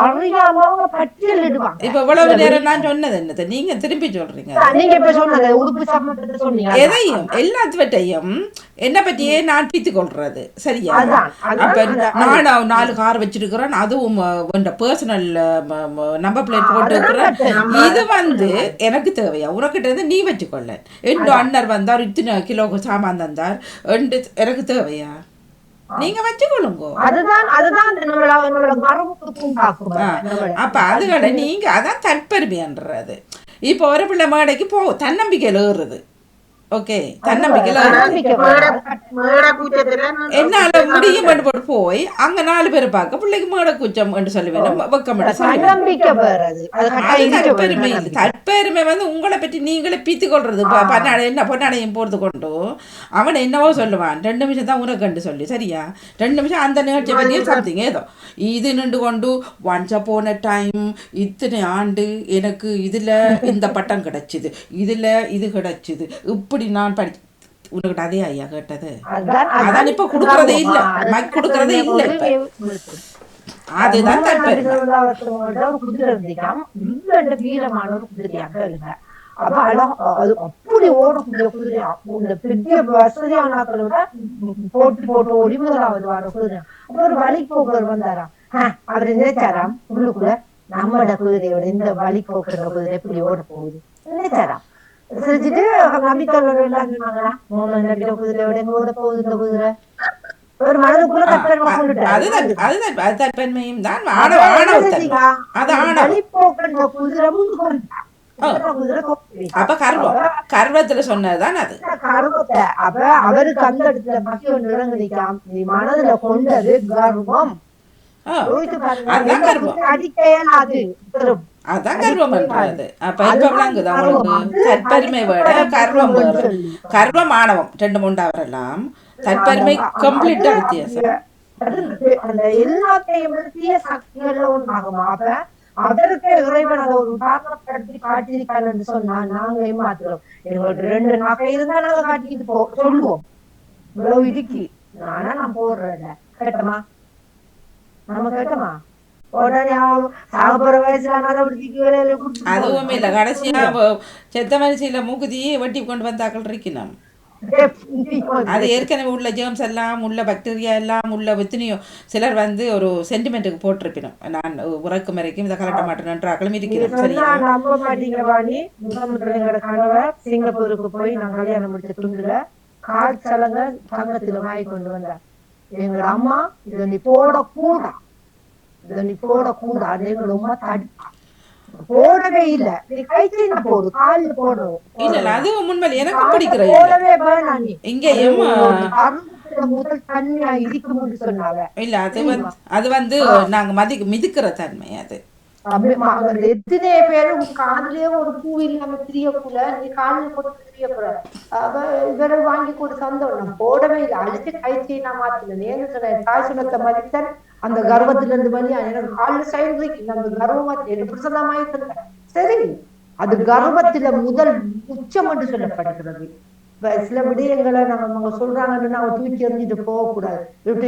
அறியாம அவங்க பட்டியல் இடுவாங்க. இப்ப இவ்வளவு நேரம் நான் சொன்னது என்னது நீங்க திருப்பி சொல்றீங்க? நீங்க இப்ப சொன்னது உடுப்பு சம்பந்தத்தை சொன்னீங்க. எதையும் எல்லாத்தையும் என்ன பத்தியே நான் பித்து கொள்றது. சரியா, அப்ப நான் 4 கார் வச்சிருக்கிறேன், அதுவும் பர்சனல் நம்பர் பிளேட் போட்டு இருக்கிறேன். இது எனக்கு தேவையா? உனக்கிட்ட இருந்து நீ வச்சுக்கொள்ள. என் அண்ணர் வந்தார், இத்தனை கிலோ சாமான் தந்தார், எனக்கு தேவையா? நீங்க வச்சுக்கொள்ளுங்க. அப்ப அதுகளை நீங்க அதான் தற்பெருமைன்றது. இப்ப ஒரு பிள்ளை மேடைக்கு தன்னம்பிக்கையில ஏறுறது. ஓகே, தன்னம்பிக்கையில என்னால முடியும் போட்டு போய் அங்க 4 பேரை பார்க்க பிள்ளைக்கு மேடை கூச்சம் என்று சொல்லி தற்பெருமை. தற்பெருமை உங்களை பற்றி நீங்களே பீத்து கொள்றது. என்ன பொன்னாடையும் போறது கொண்டு அவனை என்னவோ சொல்லுவான், 2 நிமிஷம் தான் உனக்கு கண்டு சொல்லி. சரியா, 2 நிமிஷம் அந்த நிகழ்ச்சியை பற்றியே சம்திங் ஏதோ இது நின்று கொண்டு ஒன்ஸ் அப்பான் எ டைம் இத்தனை ஆண்டு எனக்கு இதுல இந்த பட்டம் கிடைச்சிது, இதுல இது கிடைச்சிது, இப்படி நான் படிச்சு உனக்கிட்ட அதே ஐயா கேட்டது. அதான் இப்ப கொடுக்கறதே இல்ல, மைக் கொடுக்கறதே இல்ல. அதுதான் வீரமான ஒரு குதிரையாக இல்ல. அப்ப அது அப்படி ஓடக்கூடிய குதிரை. இந்த பெரிய வசதியானாக்களை விட போட்டு போட்டு ஓடி முதலாவது வர குதிரை. அப்ப ஒரு வழிபோக்கர் வந்தாரா, அவரு நினைச்சாராம் உள்ளுக்குள்ள, நம்மட குதிரையோட இந்த வழிபோக்குற குதிரை எப்படி ஓட போகுது நினைச்சாராம். சிரிச்சுட்டு நம்பிக்கையோட எல்லாம் சொன்னாங்களா, குதிரையோட எங்க ஓட போகுது இந்த குதிரை. ஒரு மனதுக்குள்ள தற்பெருமை கொண்டுட்டாரு. தற்பெருமையும் தான் வழிபோக்குற குதிரை அப்ப கர்வத்துல சொன்னதுதான் அது. கர்வத்தை அப்ப அவருக்கு அந்த இடத்துல பசி ஒன்று இறங்கிக்காம், நீ மனதுல கொண்டது கர்வம். அதான் கர்வம் பண்றது. அப்ப இப்ப விளங்குது அவங்களுக்கு. தற்பெருமை விட கர்வம் வேறு. கர்வம் ஆணவம் ரெண்டு மூண்டாவரெல்லாம், தற்பெருமை கம்ப்ளீட்டா வித்தியாசம். அந்த எல்லாத்தையும் தீய சக்திகள்ல ஒன்றாகுமா. அப்ப அதற்கு இறைவன் அதை ஒரு உதாரணப்படுத்தி காட்டியிருக்காருன்னு சொன்னா நாங்க ஏமாத்துறோம். எங்களுக்கு 2 நகை இருந்தா நாங்க காட்டிக்கிட்டு சொல்லுவோம், இவ்வளவு இடுக்கி ஆனா நான் போடுறேன். கேட்டமா நம்ம கேட்டமா உடனே சாகப்புற வயசுல அதுவும் இல்ல. கடைசியா செத்த மனுஷியில மூக்குதியே வெட்டி கொண்டு வந்தாக்கள் இருக்கணும். அது ஏற்கனவே உள்ள ஜேர்ம்ஸ் எல்லாம் உள்ள பாக்டீரியா எல்லாம் உள்ள எத்தனையோ சிலர் வந்து ஒரு சென்டிமெண்ட்டுக்கு போட்டிருப்பினோம். நான் உறக்கும் வரைக்கும் இதை கலட்ட மாட்டேன்றாக்களும் இருக்கிறோம். சரியா நம்ப மாட்டீங்க வாணி. எங்களோட கணவர் சிங்கப்பூருக்கு போய் நான் கல்யாணம் முடிச்ச துண்டுல கால் சலங்க தங்கத்துல வாங்கி கொண்டு வந்தார். எங்களோட அம்மா இதை நீ போடக்கூடா, இதை நீ போடக்கூடாது, எங்களோட அம்மா தடுப்பா, போடவே இல்ல. நீ கைச்சீன போடு, கால்ல போடணும். இல்ல அது முன்மேல எனக்கு பிடிக்கிறேன். போடவே வேணாம். நீ இங்கேயும் முதல் தன்மையா இருக்கும்னு சொன்னாங்க. இல்ல அது வந்து நாங்க மிதிக்கிற தன்மை அது. எத்தனை பேரு காதுலயே ஒரு பூ இல்லாம திரியக்குள்ள நீ காலில் போட்டு திரியக்கூட இவரை வாங்கி கூட சந்தோம். போடவே இல்லை, அழிச்சு கைச்சீனா மாத்தினேன். ஏன்னு சொன்ன தாய் சுனத்தை மதித்தன் அந்த கர்வத்துல இருந்து பண்ணி எனக்கு காலில் சைன்றிக்கு அந்த கர்வமா எப்படி சொல்லாம சரி. அது கர்வத்துல முதல் உச்சம் என்று சொல்லப்படுகிறது. சில விடயங்களை நம்ம சொல்றாங்கன்னு நாங்க தூக்கி எறிஞ்சிட்டு போகக்கூடாது.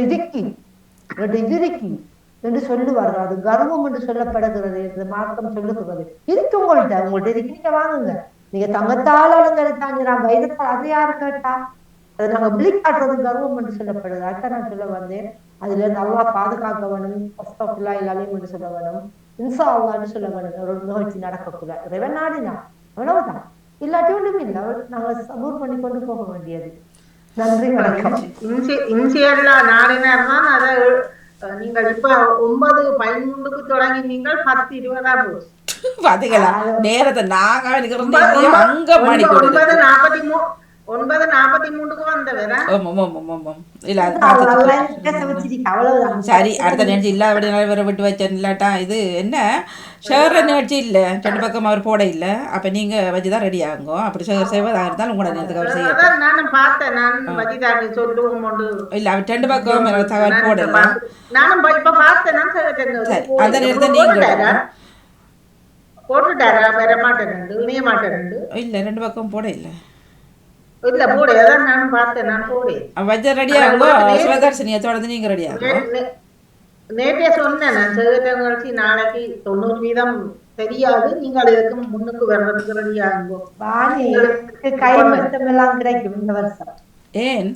இதுக்கி என்று சொல்லுவார்கள். அது கர்வம் என்று சொல்லப்படுகிறது என்று மார்க்கம் சொல்லுகிறது. இருக்கு உங்கள்கிட்ட இருக்கு, நீங்க வாங்குங்க. நீங்க தங்கத்தால் அலங்கரித்தாங்க, நான் வைரத்தால் அதை யாரு கேட்டா? அதை நாங்க பிளி காட்டுறது கர்வம் என்று சொல்லப்படுது. அதான் நான் சொல்ல வந்தேன். அதுல இருந்து அல்லா பாதுகாக்க வேணும், இல்லாலையும் என்று சொல்ல வேணும், இன்சா அல்லான்னு சொல்ல வேணும். ஒரு நிகழ்ச்சி நடக்கக்கூட இறைவன் நாடினா அவ்வளவுதான். இல்லாட்டி ஒன்றும் இல்லை, நாங்க சபூர் பண்ணி கொண்டு போக வேண்டியது. நன்றி, வணக்கம். இன்சியல்லா நாடினார்தான் அதை நீங்கள் இப்ப 9:13 தொடங்கி நீங்கள் 10:20 போச்சு. பாத்தீங்களா நேரத்தை நாங்க அங்க மணி 9:43 வந்தவர. சரி, அடுத்த நிகழ்ச்சி இல்லாத வேற விட்டு வச்சேன். இல்லாட்டா இது என்ன ஷேர் நிகழ்ச்சி இல்லை, 2 பக்கம் அவர் போட இல்லை. அப்ப நீங்க வச்சுதான் ரெடி ஆகுங்க. அப்படி செய்வதாக இருந்தாலும் உங்களோட நேரத்துக்கு அவர் செய்ய நானும் பார்த்தேன். நான் வஜிதாக்கு சொல்லுவோம் இல்ல, அவர் 2 பக்கம் தகவல் போடல. நானும் இப்ப பார்த்தேன். சரி, அந்த நேரத்தை நீங்க போட்டுட்டாரா? வர மாட்டேன், இணைய மாட்டேன். இல்ல, 2 பக்கம் போட இல்லை. இல்ல போடு, அதான் நானும் பார்த்தேன். நான் போடு வஜ்ஜ ரெடி ஆகுங்க. சிவதர்ஷினியை தொடர்ந்து நீங்க ரெடி ஆகுங்க. நேற்றே சொன்னேன் நான் நிகழ்ச்சி நாளைக்கு 90% தெரியாது. நீங்கள் இதுக்கு முன்னுக்கு வர்றதுக்கு ரெடி ஆகுங்க. கைமருத்தம் எல்லாம் கிடைக்கும் இந்த வருஷம். ஏன்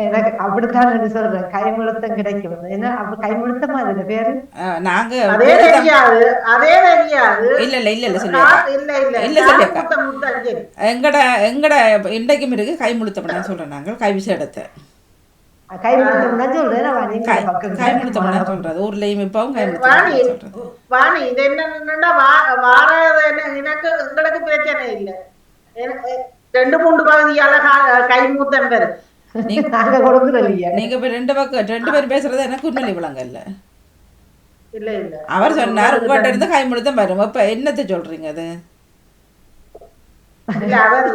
எனக்கு அப்படித்தான் சொல்றேன். கைமுழுத்தம் கிடைக்கும். என்ன அப்ப கைமுழுத்தமா அதுல பேரு? நாங்க எங்கட இன்றைக்கும் இருக்கு கைமுழுத்தம். நான் சொல்றேன், நாங்கள் கை விசேடத்தை கைமுழுத்தம்னா சொல்றேன். கைமுழுத்தம் சொல்றது ஊர்லயும் இப்பவும் கைமுழுத்தம் சொல்றது. வாணி இது என்னன்னா எனக்கு உங்களுக்கு பிரச்சனை இல்லை. 2-3 பகுதியால கைமூத்தம் பெரு நீங்க இப்ப 2 பேரும் பேசுறது எனக்கு உண்மையில விளங்க இல்ல. அவர் சொன்னார் உங்கள்கிட்ட இருந்து கைமுழுத்தம் வரும். இப்ப என்னத்தை சொல்றீங்க? அது அவர்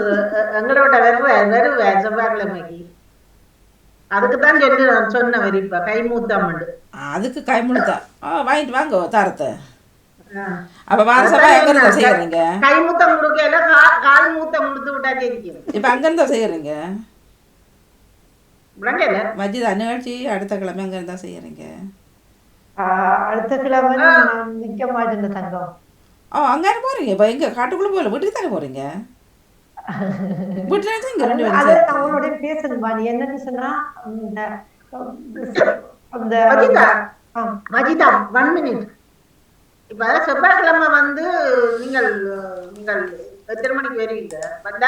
எங்களோட வருவார் செவ்வாய்க்கிழமைக்கு. அதுக்குதான் சொன்னவர் இப்ப கைமூத்தம். அதுக்கு கைமுழுத்தம் வாங்கிட்டு வாங்க தாரத்தை. அப்ப வாரசபா எங்க இருந்தா செய்யறீங்க? கைமூத்தம் கொடுக்கல, கால் மூத்தம் கொடுத்து விட்டா தெரியும். இப்ப அங்க இருந்தா செய்யறீங்க மஜிதா நிகழ்ச்சி அடுத்த கிழமை அங்க இருந்தா செய்யறீங்க. அடுத்த கிழமை நான் நிக்க மாட்டேன் தங்கம். அங்கே போகிறீங்க இப்போ எங்கே காட்டுக்குள்ளே போகல வீட்டுக்கு தானே போகிறீங்க வீட்டில் இருந்து இங்கே 2 பேரும் அதை சேர்ந்து. அவங்களோட பேசணும்பா. நீ என்னன்னு சொன்னா அந்த மஜிதா 1 minute. இப்ப செவ்வாய்க்கிழமை வந்து நீங்கள் எத்தனை மணிக்கு வருவீங்க?